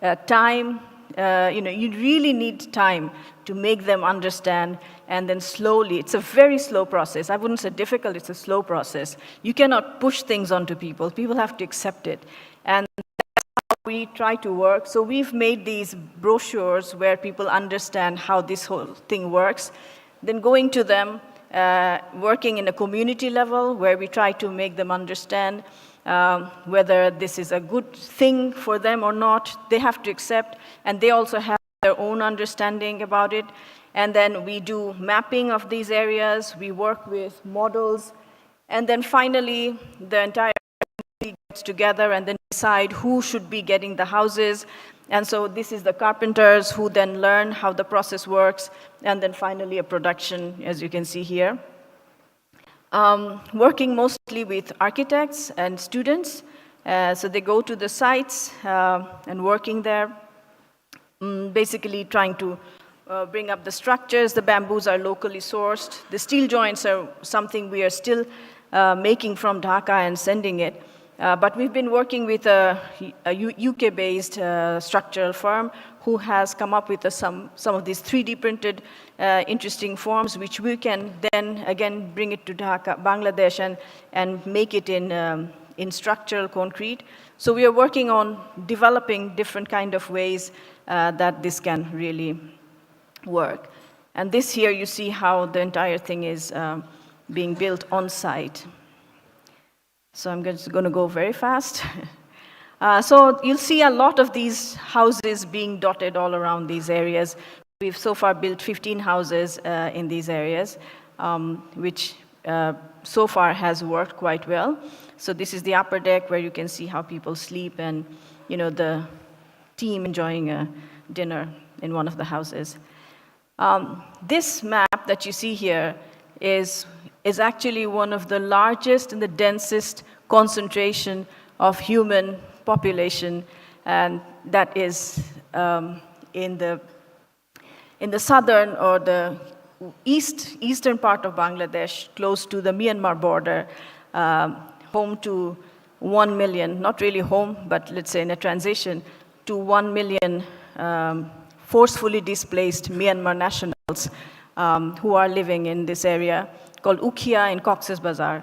you really need time to make them understand, and then slowly, it's a very slow process. I wouldn't say difficult, it's a slow process. You cannot push things onto people. People have to accept it. And that's how we try to work. So we've made these brochures where people understand how this whole thing works. Then going to them, working in a community level where we try to make them understand whether this is a good thing for them or not. They have to accept, and they also have their own understanding about it. And then we do mapping of these areas, we work with models, and then finally the entire community gets together and then decide who should be getting the houses. And so this is the carpenters who then learn how the process works, and then finally a production, as you can see here. Working mostly with architects and students. So they go to the sites and working there, basically trying to bring up the structures. The bamboos are locally sourced. The steel joints are something we are still making from Dhaka and sending it. But we've been working with a UK-based structural firm who has come up with some of these 3D printed interesting forms, which we can then again bring it to Dhaka, Bangladesh, and make it in structural concrete. So we are working on developing different kind of ways that this can really work. And this here you see how the entire thing is being built on site. So I'm just going to go very fast. So you'll see a lot of these houses being dotted all around these areas. We've so far built 15 houses in these areas, which so far has worked quite well. So this is the upper deck where you can see how people sleep, and the team enjoying a dinner in one of the houses. This map that you see here is actually one of the largest and the densest concentration of human population, and that is in the southern or the eastern part of Bangladesh, close to the Myanmar border, home to 1 million, not really home, but let's say in a transition, to 1 million forcefully displaced Myanmar nationals who are living in this area called Ukhia in Cox's Bazar,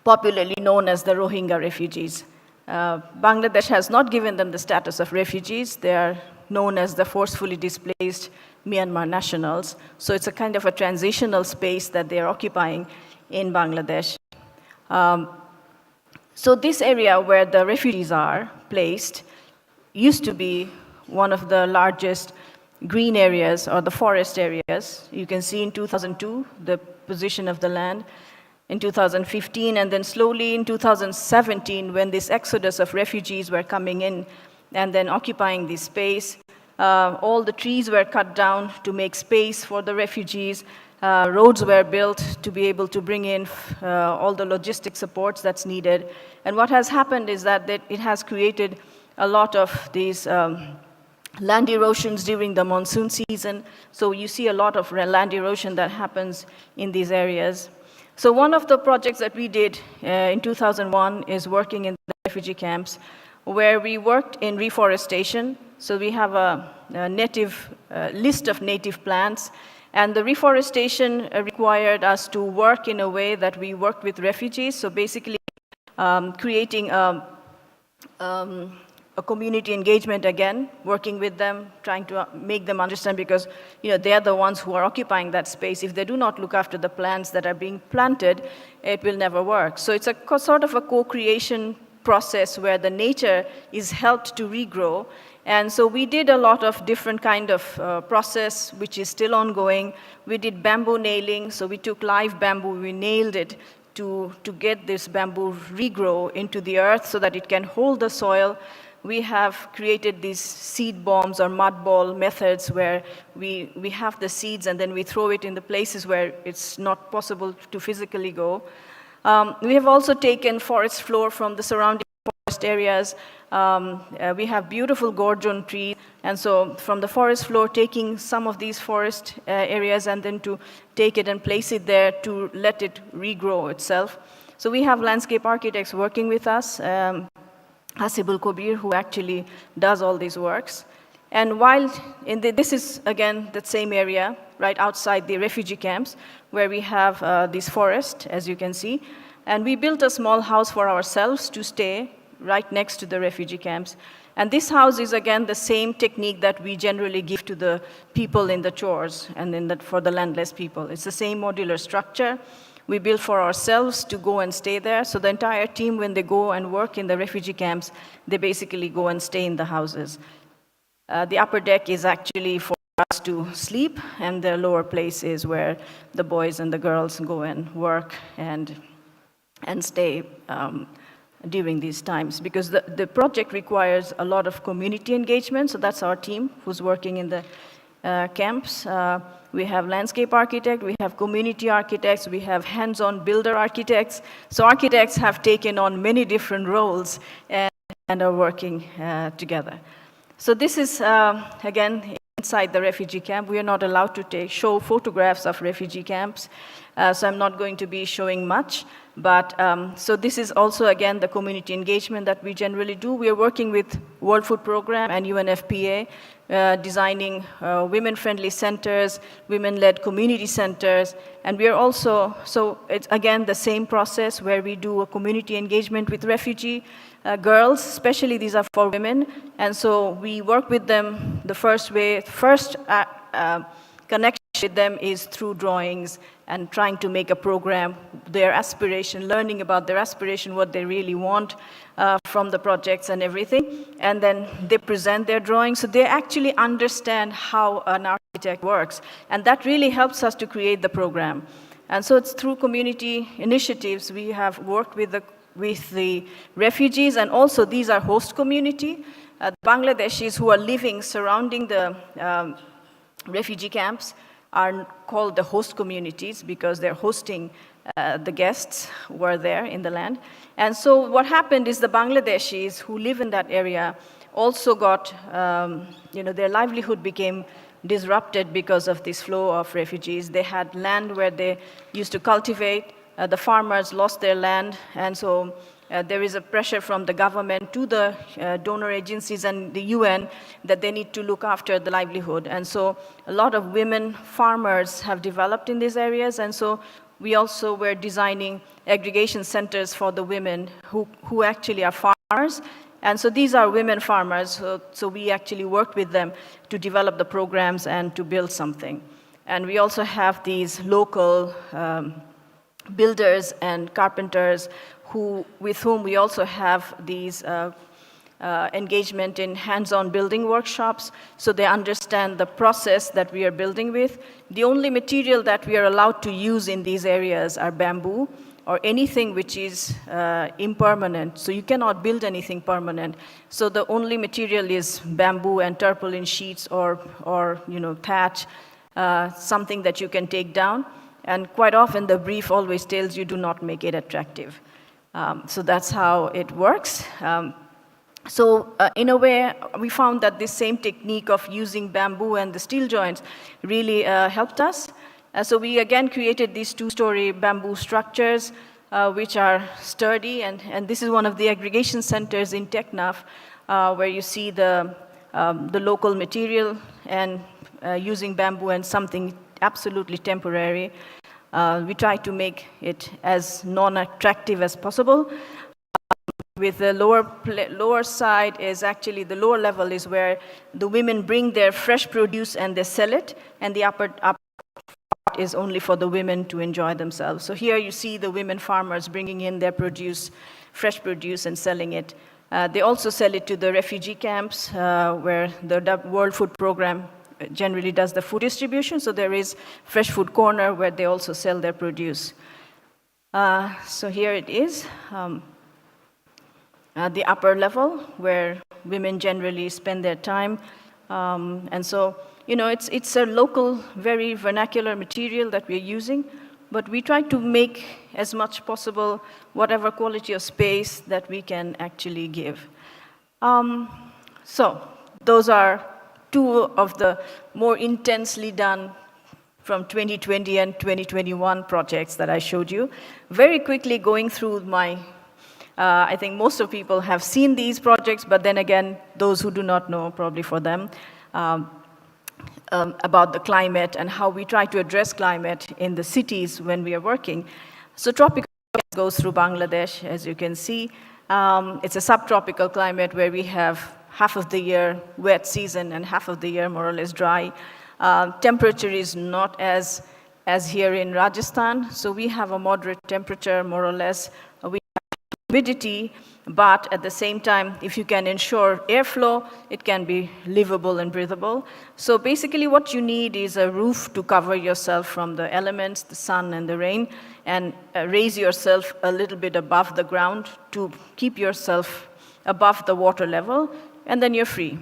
popularly known as the Rohingya refugees. Bangladesh has not given them the status of refugees. They are known as the forcefully displaced Myanmar nationals. So it's a kind of a transitional space that they are occupying in Bangladesh. So this area where the refugees are placed used to be one of the largest green areas or the forest areas. You can see in 2002 the position of the land, in 2015, and then slowly in 2017 when this exodus of refugees were coming in and then occupying this space. All the trees were cut down to make space for the refugees. Roads were built to be able to bring in all the logistic supports that's needed. And what has happened is that it has created a lot of these land erosions during the monsoon season. So you see a lot of land erosion that happens in these areas. So one of the projects that we did in 2001 is working in the refugee camps, where we worked in reforestation. So we have a native list of native plants, and the reforestation required us to work in a way that we worked with refugees. So basically creating a community engagement again, working with them, trying to make them understand, because they are the ones who are occupying that space. If they do not look after the plants that are being planted, it will never work. So it's a sort of a co-creation process where the nature is helped to regrow. And so we did a lot of different kind of process, which is still ongoing. We did bamboo nailing, so we took live bamboo, we nailed it to get this bamboo regrow into the earth so that it can hold the soil. We have created these seed bombs or mud ball methods where we have the seeds and then we throw it in the places where it's not possible to physically go. We have also taken forest floor from the surrounding forest areas. We have beautiful gorgon trees, and so from the forest floor, taking some of these forest areas and then to take it and place it there to let it regrow itself. So we have landscape architects working with us, Hasibul Kobir, who actually does all these works. And while this is, again, the same area, right outside the refugee camps, where we have this forest, as you can see. And we built a small house for ourselves to stay right next to the refugee camps. And this house is, again, the same technique that we generally give to the people in the chores and for the landless people. It's the same modular structure. We built for ourselves to go and stay there. So the entire team, when they go and work in the refugee camps, they basically go and stay in the houses. The upper deck is actually for us to sleep, and the lower place is where the boys and the girls go and work and stay during these times. Because the project requires a lot of community engagement, so that's our team who's working in the camps. We have landscape architects, we have community architects, we have hands-on builder architects. So architects have taken on many different roles and are working together. So this is, again, inside the refugee camp. We are not allowed to show photographs of refugee camps, so I'm not going to be showing much. But so this is also, again, the community engagement that we generally do. We are working with World Food Program and UNFPA, designing women-friendly centers, women-led community centers. And we are also, so it's, again, the same process where we do a community engagement with refugee girls, especially these are for women. And so we work with them the first connection with them is through drawings and trying to make a program, their aspiration, learning about their aspiration, what they really want from the projects and everything. And then they present their drawings, so they actually understand how an architect works. And that really helps us to create the program. And so it's through community initiatives we have worked with the refugees, and also these are host community. Bangladeshis who are living surrounding the refugee camps are called the host communities because they're hosting the guests who are there in the land. And so what happened is the Bangladeshis who live in that area also got, their livelihood became disrupted because of this flow of refugees. They had land where they used to cultivate. The farmers lost their land, and so there is a pressure from the government to the donor agencies and the UN that they need to look after the livelihood. And so a lot of women farmers have developed in these areas, and so we also were designing aggregation centers for the women who actually are farmers. And so these are women farmers, so we actually worked with them to develop the programs and to build something. And we also have these local builders and carpenters with whom we also have these engagement in hands-on building workshops, so they understand the process that we are building with. The only material that we are allowed to use in these areas are bamboo or anything which is impermanent. So you cannot build anything permanent. So the only material is bamboo and tarpaulin sheets or thatch, something that you can take down. And quite often the brief always tells you do not make it attractive. So that's how it works. So in a way, we found that this same technique of using bamboo and the steel joints really helped us. So we again created these two-story bamboo structures, which are sturdy, and this is one of the aggregation centers in Teknaf, where you see the local material and using bamboo and something absolutely temporary. We try to make it as non-attractive as possible. With the lower side is actually the lower level is where the women bring their fresh produce and they sell it, and the upper part is only for the women to enjoy themselves. So here you see the women farmers bringing in their produce, fresh produce, and selling it. They also sell it to the refugee camps where the World Food Program generally does the food distribution. So there is fresh food corner where they also sell their produce. So here it is. The upper level, where women generally spend their time. And so, you know, it's a local, very vernacular material that we're using, but we try to make as much possible whatever quality of space that we can actually give. So those are two of the more intensely done from 2020 and 2021 projects that I showed you. Very quickly going through my I think most of people have seen these projects, but then again, those who do not know, probably for them, about the climate and how we try to address climate in the cities when we are working. So tropical goes through Bangladesh, as you can see. It's a subtropical climate where we have half of the year wet season and half of the year more or less dry. Temperature is not as here in Rajasthan, so we have a moderate temperature, more or less. Humidity, but at the same time, if you can ensure airflow, it can be livable and breathable. So basically what you need is a roof to cover yourself from the elements, the sun and the rain, and raise yourself a little bit above the ground to keep yourself above the water level, and then you're free.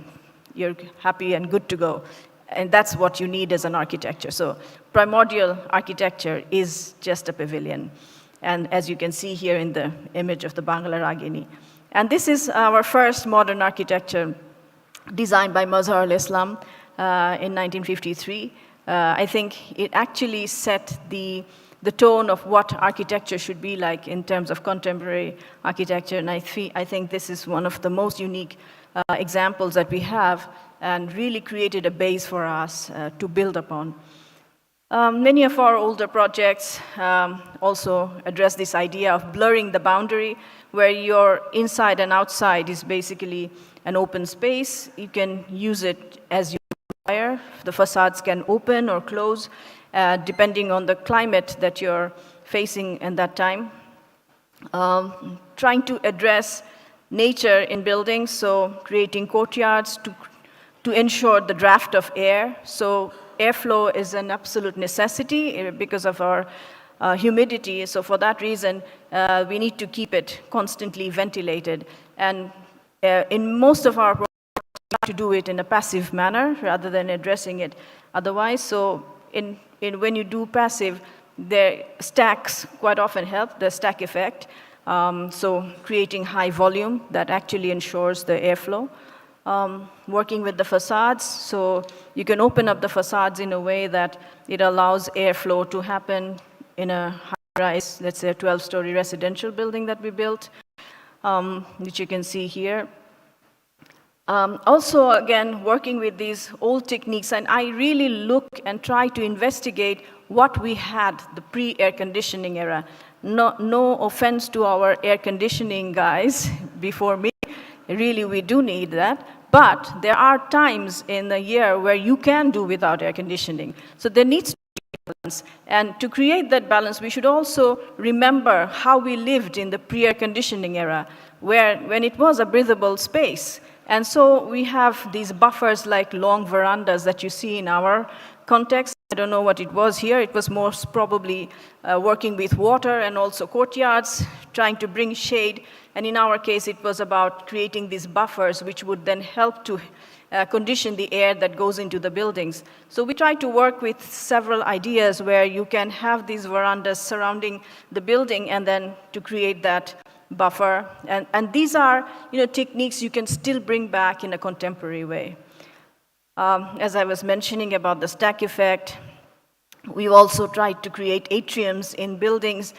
You're happy and good to go. And that's what you need as an architecture. So primordial architecture is just a pavilion. And as you can see here in the image of the Bangla Ragini. And this is our first modern architecture designed by Mazhar al-Islam in 1953. I think it actually set the tone of what architecture should be like in terms of contemporary architecture. And I think this is one of the most unique examples that we have and really created a base for us to build upon. Many of our older projects also address this idea of blurring the boundary, where your inside and outside is basically an open space. You can use it as you require. The facades can open or close, depending on the climate that you're facing at that time. Trying to address nature in buildings, so creating courtyards to ensure the draft of air. So airflow is an absolute necessity because of our humidity. So for that reason, we need to keep it constantly ventilated. And in most of our projects, we try to do it in a passive manner rather than addressing it otherwise. So when you do passive, the stacks quite often help, the stack effect. So creating high volume that actually ensures the airflow. Working with the facades, so you can open up the facades in a way that it allows airflow to happen in a high-rise, let's say a 12-story residential building that we built, which you can see here. Also, again, working with these old techniques, and I really look and try to investigate what we had, the pre-air conditioning era. No offense to our air conditioning guys before me, really we do need that. But there are times in the year where you can do without air conditioning. So there needs to be a balance. And to create that balance, we should also remember how we lived in the pre-air conditioning era, when it was a breathable space. And so we have these buffers like long verandas that you see in our context. I don't know what it was here. It was most probably working with water and also courtyards, trying to bring shade. And in our case, it was about creating these buffers, which would then help to condition the air that goes into the buildings. So we try to work with several ideas where you can have these verandas surrounding the building and then to create that buffer. And these are, techniques you can still bring back in a contemporary way. As I was mentioning about the stack effect, we've also tried to create atriums in buildings,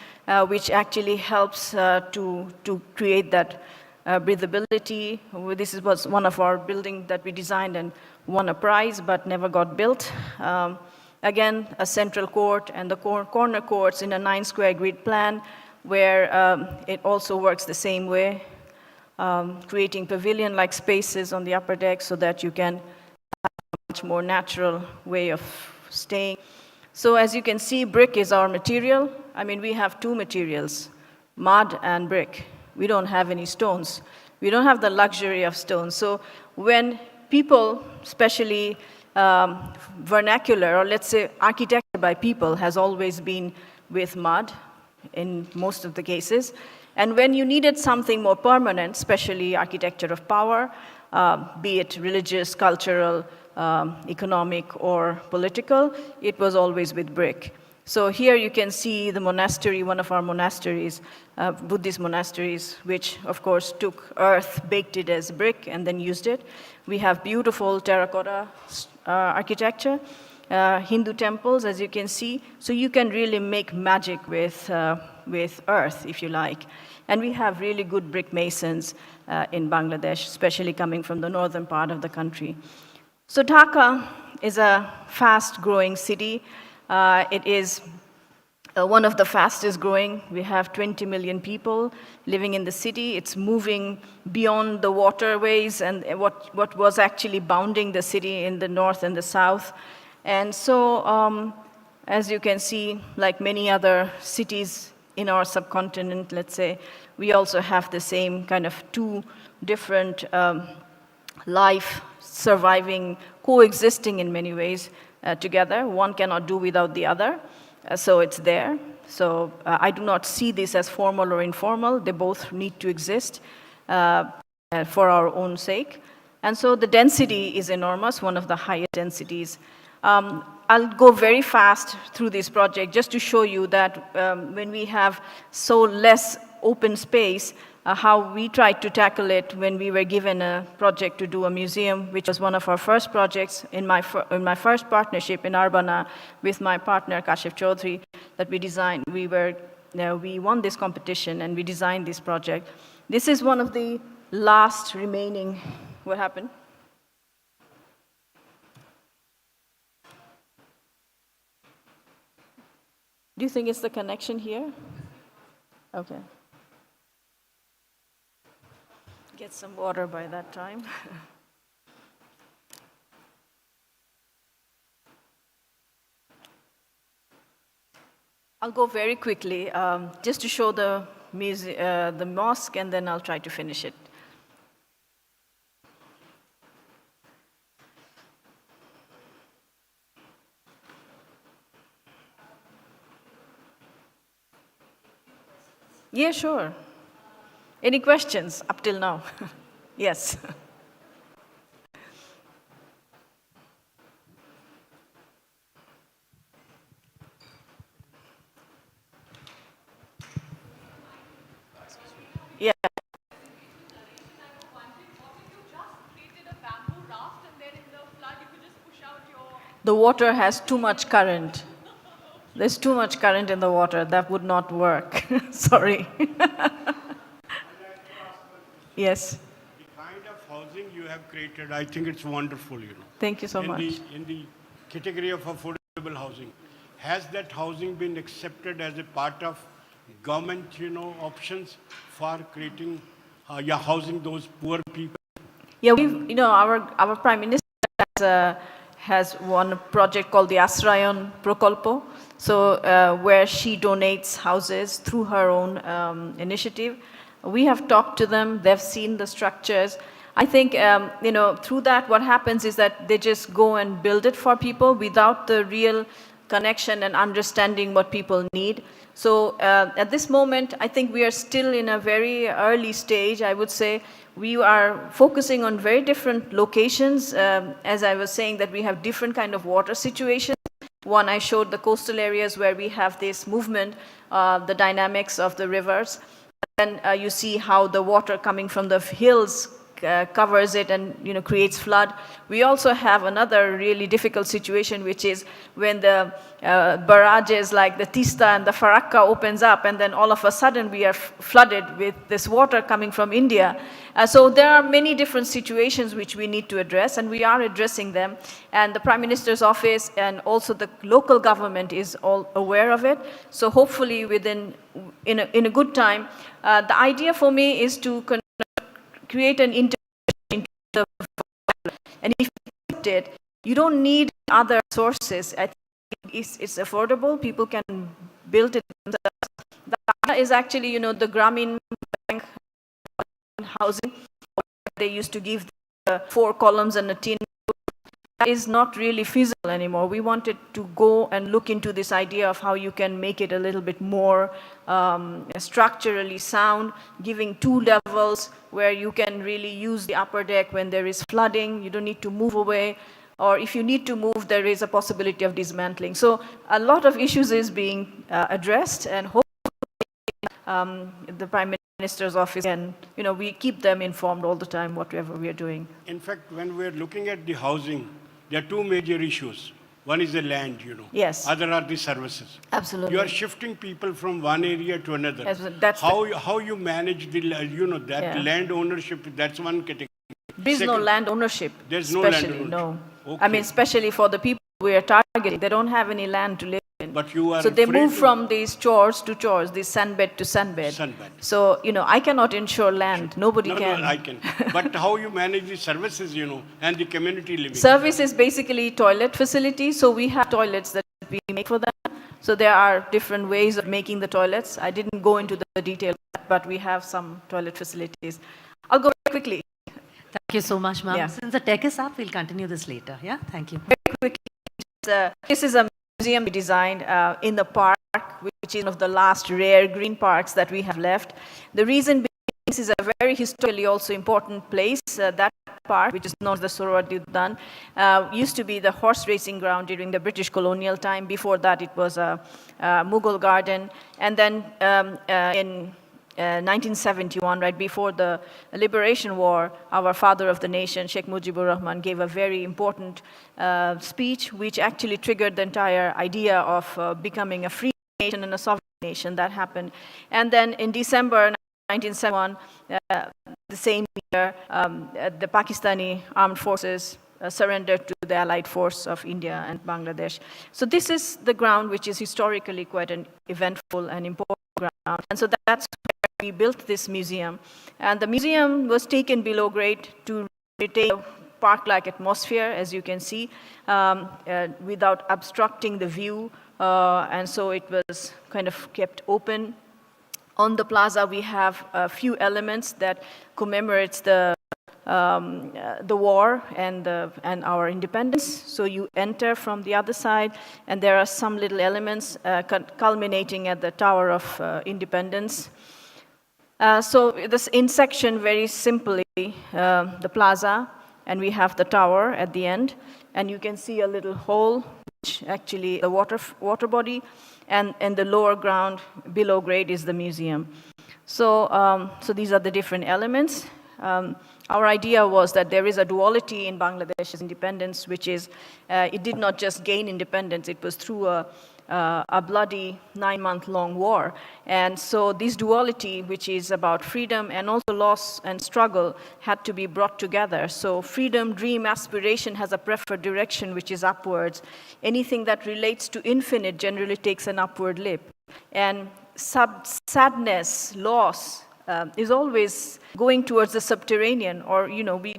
which actually helps to create that breathability. This was one of our buildings that we designed and won a prize, but never got built. Again, a central court and the corner courts in a 9-square grid plan, where it also works the same way, creating pavilion-like spaces on the upper deck so that you can have a much more natural way of staying. So as you can see, brick is our material. I mean, we have two materials, mud and brick. We don't have any stones. We don't have the luxury of stones. So when people, especially vernacular, or let's say architecture by people, has always been with mud in most of the cases. And when you needed something more permanent, especially architecture of power, be it religious, cultural, economic, or political, it was always with brick. So here you can see the monastery, one of our monasteries, Buddhist monasteries, which of course took earth, baked it as brick, and then used it. We have beautiful terracotta architecture, Hindu temples, as you can see. So you can really make magic with earth, if you like. And we have really good brick masons in Bangladesh, especially coming from the northern part of the country. So Dhaka is a fast-growing city. It is one of the fastest growing. We have 20 million people living in the city. It's moving beyond the waterways and what was actually bounding the city in the north and the south. And so, as you can see, like many other cities in our subcontinent, let's say, we also have the same kind of two different life surviving, coexisting in many ways together. One cannot do without the other, so it's there. So I do not see this as formal or informal. They both need to exist for our own sake. And so the density is enormous, one of the highest densities. I'll go very fast through this project just to show you that when we have so less open space, how we tried to tackle it when we were given a project to do a museum, which was one of our first projects in my first partnership in Arbana with my partner Kashif Chaudhary that we designed. We won this competition and we designed this project. This is one of the last remaining. What happened? Do you think it's the connection here? Okay. Get some water by that time. I'll go very quickly, just to show the mosque, and then I'll try to finish it. Yeah, sure. Any questions up till now? Yes. Yeah. The water has too much current. There's too much current in the water. That would not work. Sorry. Yes. The kind of housing you have created, I think it's wonderful, Thank you so much. In the category of affordable housing, has that housing been accepted as a part of government, options for creating, housing those poor people? Yeah, our Prime Minister has one project called the Asrayan Prokolpo, so where she donates houses through her own initiative. We have talked to them, they've seen the structures. I think, through that, what happens is that they just go and build it for people without the real connection and understanding what people need. So at this moment, I think we are still in a very early stage, I would say. We are focusing on very different locations. As I was saying, that we have different kind of water situations. One, I showed the coastal areas where we have this movement, the dynamics of the rivers. then you see how the water coming from the hills covers it and creates flood. We also have another really difficult situation, which is when the barrages like the Tista and the Farakka opens up, and then all of a sudden we are flooded with this water coming from India. So there are many different situations which we need to address, and we are addressing them. And the Prime Minister's office and also the local government is all aware of it. So hopefully in a good time, the idea for me is to create an integration into the water. And if you accept it, you don't need other sources. I think it's affordable. People can build it themselves. The idea is actually, the Grameen Bank housing. They used to give the 4 columns and a tin. That is not really feasible anymore. We wanted to go and look into this idea of how you can make it a little bit more structurally sound, giving 2 levels where you can really use the upper deck when there is flooding. You don't need to move away. Or if you need to move, there is a possibility of dismantling. So a lot of issues is being addressed, and hopefully the Prime Minister's office, and we keep them informed all the time, whatever we are doing. In fact, when we're looking at the housing, there are 2 major issues. One is the land, Yes. Other are the services. Absolutely. You are shifting people from one area to another. That's how you manage the, land ownership, that's one category. There's no land ownership. There's no land ownership. No. Okay. I mean, especially for the people we are targeting, they don't have any land to live in. But you are so they free move to- from these chores to chores, this sunbed to sunbed. Sunbed. So, I cannot insure land. Nobody No, can. no, I can. But how you manage the services, and the community living? Service is basically toilet facilities. So we have toilets that we make for them. So there are different ways of making the toilets. I didn't go into the detail, but we have some toilet facilities. I'll go very quickly. Thank you so much, ma'am. Yeah. Since the tech is up, we'll continue this later. Yeah, thank you. Very quickly, this is a museum we designed in the park, which is one of the last rare green parks that we have left. The reason being, this is a very historically also important place. That park, which is known as the Sohrawardi Udyan, used to be the horse racing ground during the British colonial time. Before that, it was a Mughal garden. And then in 1971, right before the Liberation War, our father of the nation, Sheikh Mujibur Rahman, gave a very important speech, which actually triggered the entire idea of becoming a free nation and a sovereign nation. That happened. And then in December 1971, the same year, the Pakistani armed forces surrendered to the allied force of India and Bangladesh. So this is the ground which is historically quite an eventful and important ground. And so that's where we built this museum. And the museum was taken below grade to retain a park-like atmosphere, as you can see, without obstructing the view. And so it was kind of kept open. On the plaza, we have a few elements that commemorates the war and our independence. So you enter from the other side, and there are some little elements culminating at the Tower of Independence. So this in section, very simply, the plaza, and we have the tower at the end, and you can see a little hole, which actually the water body, and the lower ground below grade is the museum. So, so these are the different elements. Our idea was that there is a duality in Bangladesh's independence, which is it did not just gain independence, it was through a bloody 9-month-long war. And so this duality, which is about freedom and also loss and struggle, had to be brought together. So freedom, dream, aspiration has a preferred direction, which is upwards. Anything that relates to infinite generally takes an upward leap. And sadness, loss, is always going towards the subterranean, or, we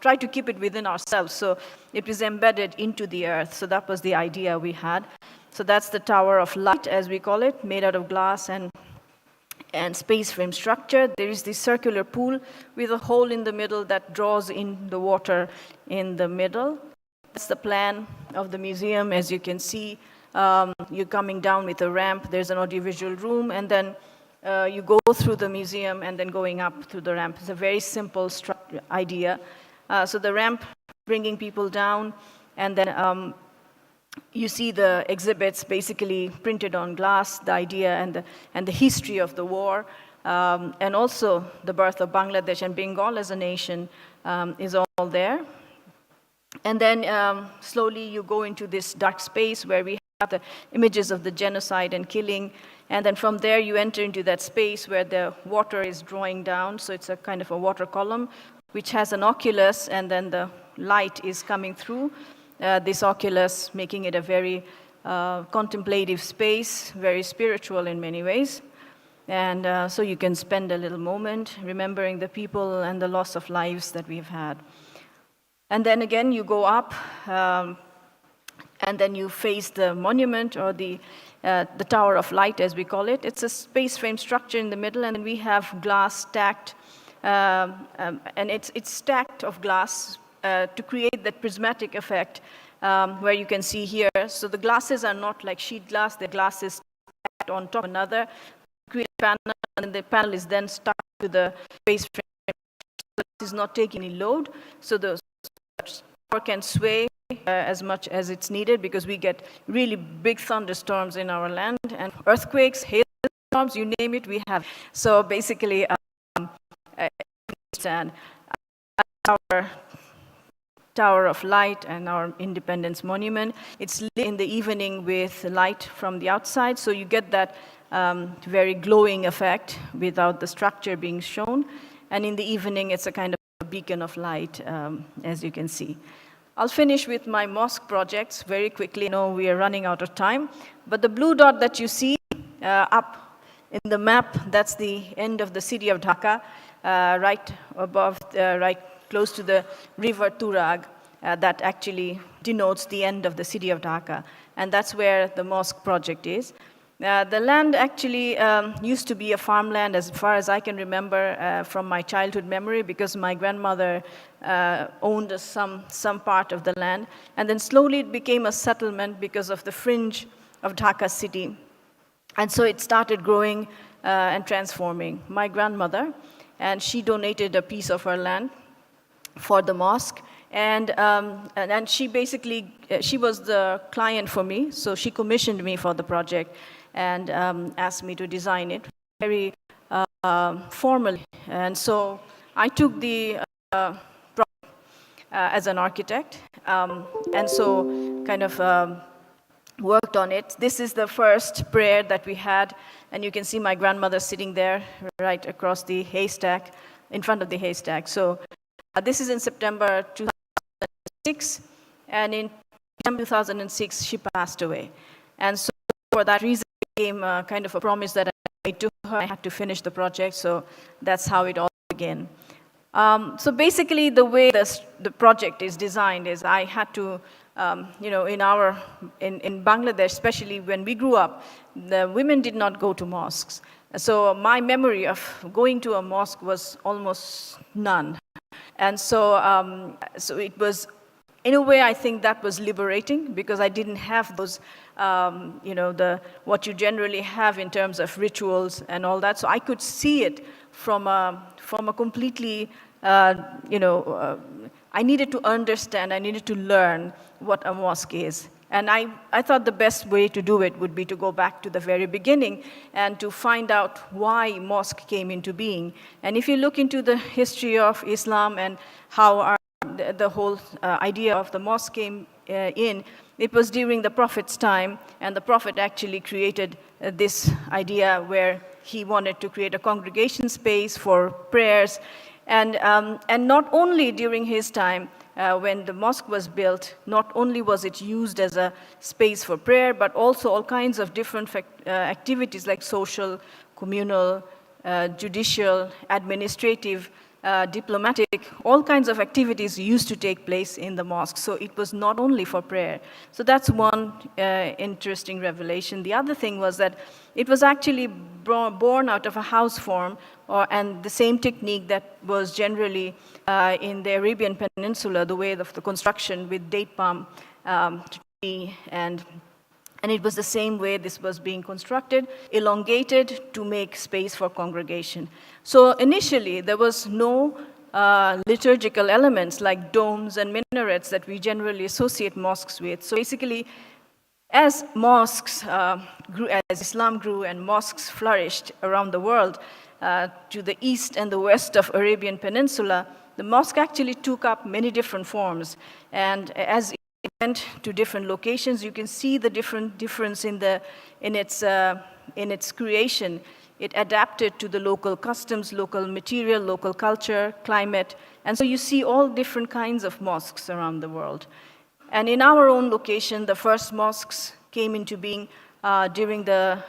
try to keep it within ourselves. So it was embedded into the earth. So that was the idea we had. So that's the Tower of Light, as we call it, made out of glass and space frame structure. There is this circular pool with a hole in the middle that draws in the water in the middle. That's the plan of the museum. As you can see, you're coming down with a ramp. There's an audiovisual room, and then you go through the museum and then going up through the ramp. It's a very simple idea. So the ramp bringing people down, and then you see the exhibits basically printed on glass, the idea and the history of the war. and also the birth of Bangladesh and Bengal as a nation is all there. And then slowly you go into this dark space where we have the images of the genocide and killing. And then from there you enter into that space where the water is drawing down. So it's a kind of a water column which has an oculus, and then the light is coming through this oculus, making it a very contemplative space, very spiritual in many ways. And so you can spend a little moment remembering the people and the loss of lives that we've had. And then again, you go up, and then you face the monument, or the Tower of Light, as we call it. It's a space frame structure in the middle, and we have glass stacked, and it's stacked of glass to create that prismatic effect where you can see here. So the glasses are not like sheet glass, the glass is stacked on top of another, create a panel, and the panel is then stuck to the space frame. So it is not taking any load, so the tower can sway as much as it's needed, because we get really big thunderstorms in our land, and earthquakes, hailstorms, you name it, we have. So basically, our Tower of Light and our Independence Monument, it's lit in the evening with light from the outside, so you get that very glowing effect without the structure being shown. And in the evening, it's a kind of a beacon of light, as you can see. I'll finish with my mosque projects very quickly. I know we are running out of time, but the blue dot that you see up in the map, that's the end of the city of Dhaka, right above, right close to the river Turag, that actually denotes the end of the city of Dhaka. And that's where the mosque project is. The land actually used to be a farmland as far as I can remember from my childhood memory, because my grandmother owned some part of the land. And then slowly it became a settlement because of the fringe of Dhaka city. And so it started growing and transforming. My grandmother, and she donated a piece of her land for the mosque. And she basically, she was the client for me, so she commissioned me for the project and asked me to design it very formally. And so I took the project as an architect, and so kind of worked on it. This is the first prayer that we had, and you can see my grandmother sitting there right across the haystack, in front of the haystack. So this is in September 2006, and in September 2006, she passed away. And so for that reason, it became kind of a promise that I made to her. I had to finish the project, so that's how it all began. So basically, the way the project is designed is I had to, you know, in Bangladesh, especially when we grew up, the women did not go to mosques. So my memory of going to a mosque was almost none. And so, so it was, in a way, I think that was liberating, because I didn't have those, you know, what you generally have in terms of rituals and all that. So I could see it from a completely, you know, I needed to understand, I needed to learn what a mosque is. And I thought the best way to do it would be to go back to the very beginning and to find out why mosque came into being. And if you look into the history of Islam and how the whole idea of the mosque came in, it was during the Prophet's time, and the Prophet actually created this idea where he wanted to create a congregation space for prayers. And not only during his time, when the mosque was built, not only was it used as a space for prayer, but also all kinds of different activities like social, communal, judicial, administrative, diplomatic, all kinds of activities used to take place in the mosque. So it was not only for prayer. So that's one interesting revelation. The other thing was that it was actually born out of a house form, and the same technique that was generally in the Arabian Peninsula, the way of the construction with date palm tree, and it was the same way this was being constructed, elongated to make space for congregation. So initially, there was no liturgical elements like domes and minarets that we generally associate mosques with. So basically, as mosques grew, as Islam grew and mosques flourished around the world, to the east and the west of Arabian Peninsula, the mosque actually took up many different forms. And as it went to different locations, you can see the difference in its creation. It adapted to the local customs, local material, local culture, climate. And so you see all different kinds of mosques around the world. And in our own location, the first mosques came into being during the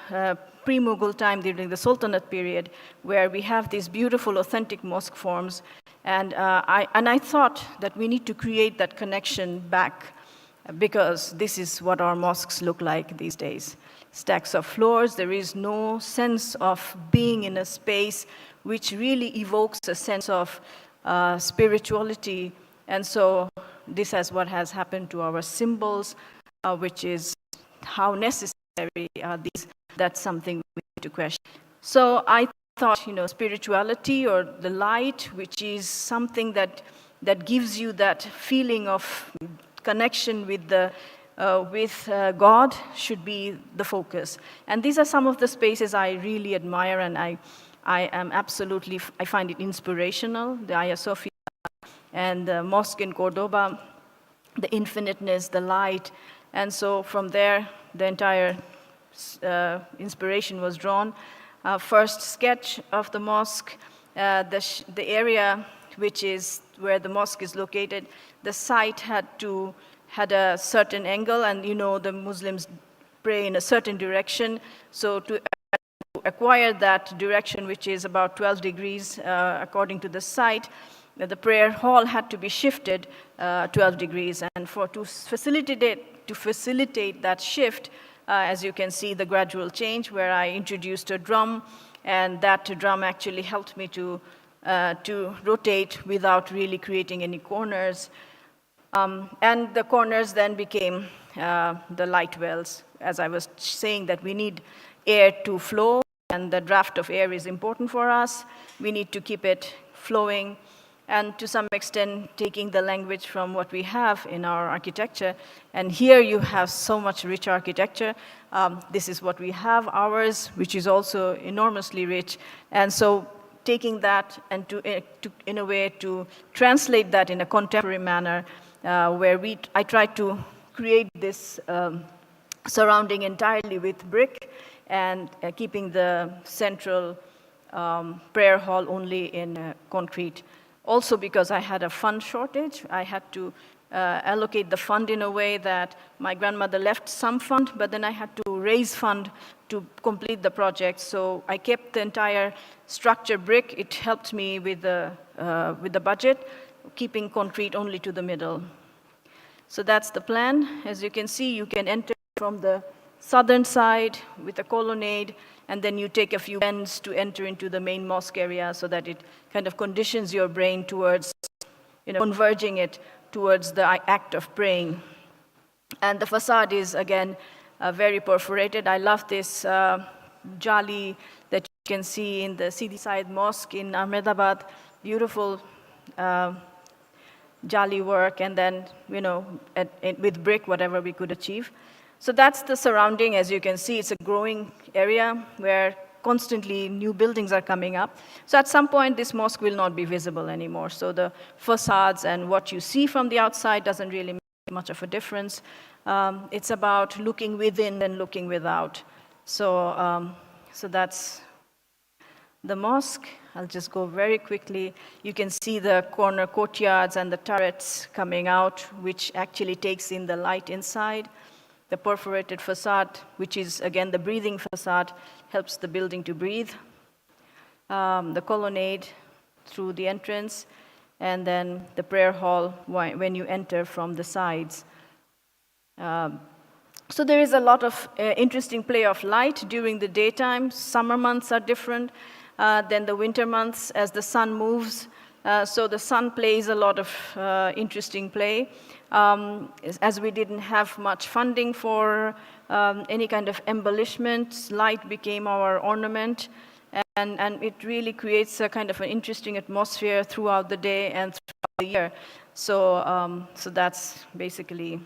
pre-Mughal time, during the Sultanate period, where we have these beautiful, authentic mosque forms. And I thought that we need to create that connection back, because this is what our mosques look like these days. Stacks of floors, there is no sense of being in a space which really evokes a sense of spirituality. And so this is what has happened to our symbols, which is how necessary are these. That's something we need to question. So I thought, spirituality or the light, which is something that gives you that feeling of connection with God, should be the focus. And these are some of the spaces I really admire, and I find it inspirational. The Hagia Sophia and the mosque in Cordoba, the infiniteness, the light. And so from there, the entire inspiration was drawn. First sketch of the mosque, the area which is where the mosque is located, the site had a certain angle, and the Muslims pray in a certain direction. So to acquire that direction, which is about 12 degrees according to the site, the prayer hall had to be shifted 12 degrees. And to facilitate that shift, as you can see, the gradual change, where I introduced a drum, and that drum actually helped me to rotate without really creating any corners. And the corners then became the light wells. As I was saying, that we need air to flow, and the draft of air is important for us. We need to keep it flowing, and to some extent taking the language from what we have in our architecture. And here you have so much rich architecture. This is what we have, ours, which is also enormously rich. And so taking that and in a way to translate that in a contemporary manner, where I tried to create this surrounding entirely with brick, and keeping the central prayer hall only in concrete. Also, because I had a fund shortage, I had to allocate the fund in a way that my grandmother left some fund, but then I had to raise fund to complete the project. So I kept the entire structure brick. It helped me with the budget, keeping concrete only to the middle. So that's the plan. As you can see, you can enter from the southern side with a colonnade, and then you take a few bends to enter into the main mosque area, so that it kind of conditions your brain towards, converging it towards the act of praying. And the facade is, again, very perforated. I love this jali that you can see in the Sidi Said Mosque in Ahmedabad. Beautiful jali work, and then, with brick, whatever we could achieve. So that's the surrounding. As you can see, it's a growing area where constantly new buildings are coming up. So at some point, this mosque will not be visible anymore. So the facades and what you see from the outside doesn't really make much of a difference. It's about looking within and looking without. So that's the mosque. I'll just go very quickly. You can see the corner courtyards and the turrets coming out, which actually takes in the light inside. The perforated facade, which is, again, the breathing facade, helps the building to breathe. The colonnade through the entrance, and then the prayer hall when you enter from the sides. So there is a lot of interesting play of light during the daytime. Summer months are different than the winter months as the sun moves. So the sun plays a lot of interesting play. As we didn't have much funding for any kind of embellishment, light became our ornament, and it really creates a kind of an interesting atmosphere throughout the day and throughout the year. So that's basically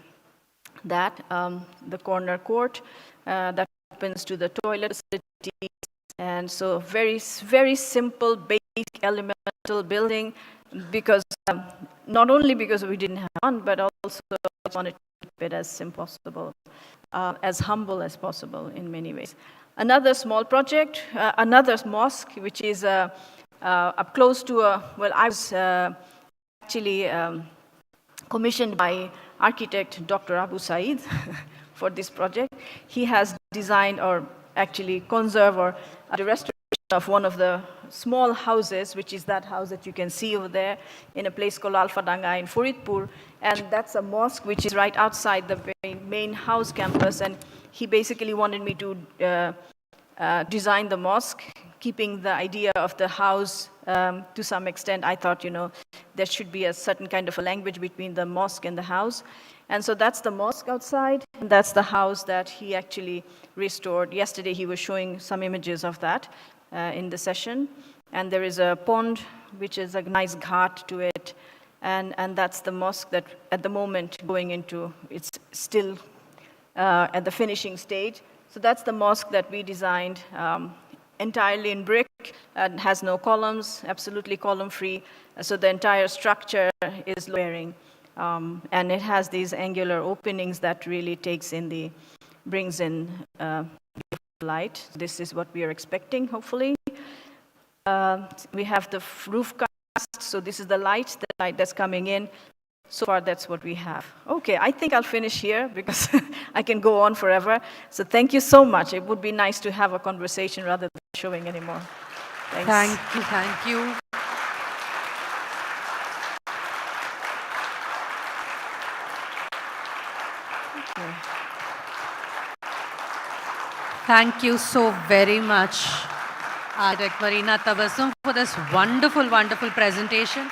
that. The corner court that opens to the toilet facilities, And so very simple, basic, elemental building, because not only because we didn't have one, but also I wanted to keep it as simple as possible, as humble as possible in many ways. Another small project, another mosque, which is up close to well, I was actually commissioned by architect Dr. Abu Said for this project. He has designed or actually conserve or the restoration of one of the small houses, which is that house that you can see over there in a place called Alfadanga in Faridpur. And that's a mosque which is right outside the main house campus. And he basically wanted me to design the mosque, keeping the idea of the house to some extent. I thought, there should be a certain kind of a language between the mosque and the house. And so that's the mosque outside, and that's the house that he actually restored. Yesterday he was showing some images of that in the session. And there is a pond, which is a nice ghat to it. And that's the mosque that at the moment going into, it's still at the finishing stage. So that's the mosque that we designed entirely in brick, and has no columns, absolutely column-free. So the entire structure is bearing. And it has these angular openings that really brings in light. This is what we are expecting, hopefully. We have the roof cast, so this is the light that's coming in. So far, that's what we have. Okay, I think I'll finish here because I can go on forever. So thank you so much. It would be nice to have a conversation rather than showing anymore. Thanks. Thank you, thank you. Okay. Thank you so very much, Architect Marina Tabassum, for this wonderful, wonderful presentation.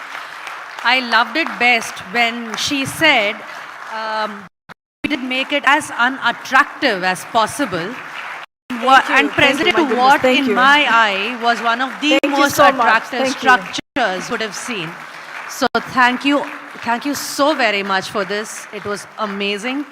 I loved it best when she said we did make it as unattractive as possible. And presented to what, in my eye, was one of the most attractive structures you would have seen. So thank you so very much for this. It was amazing.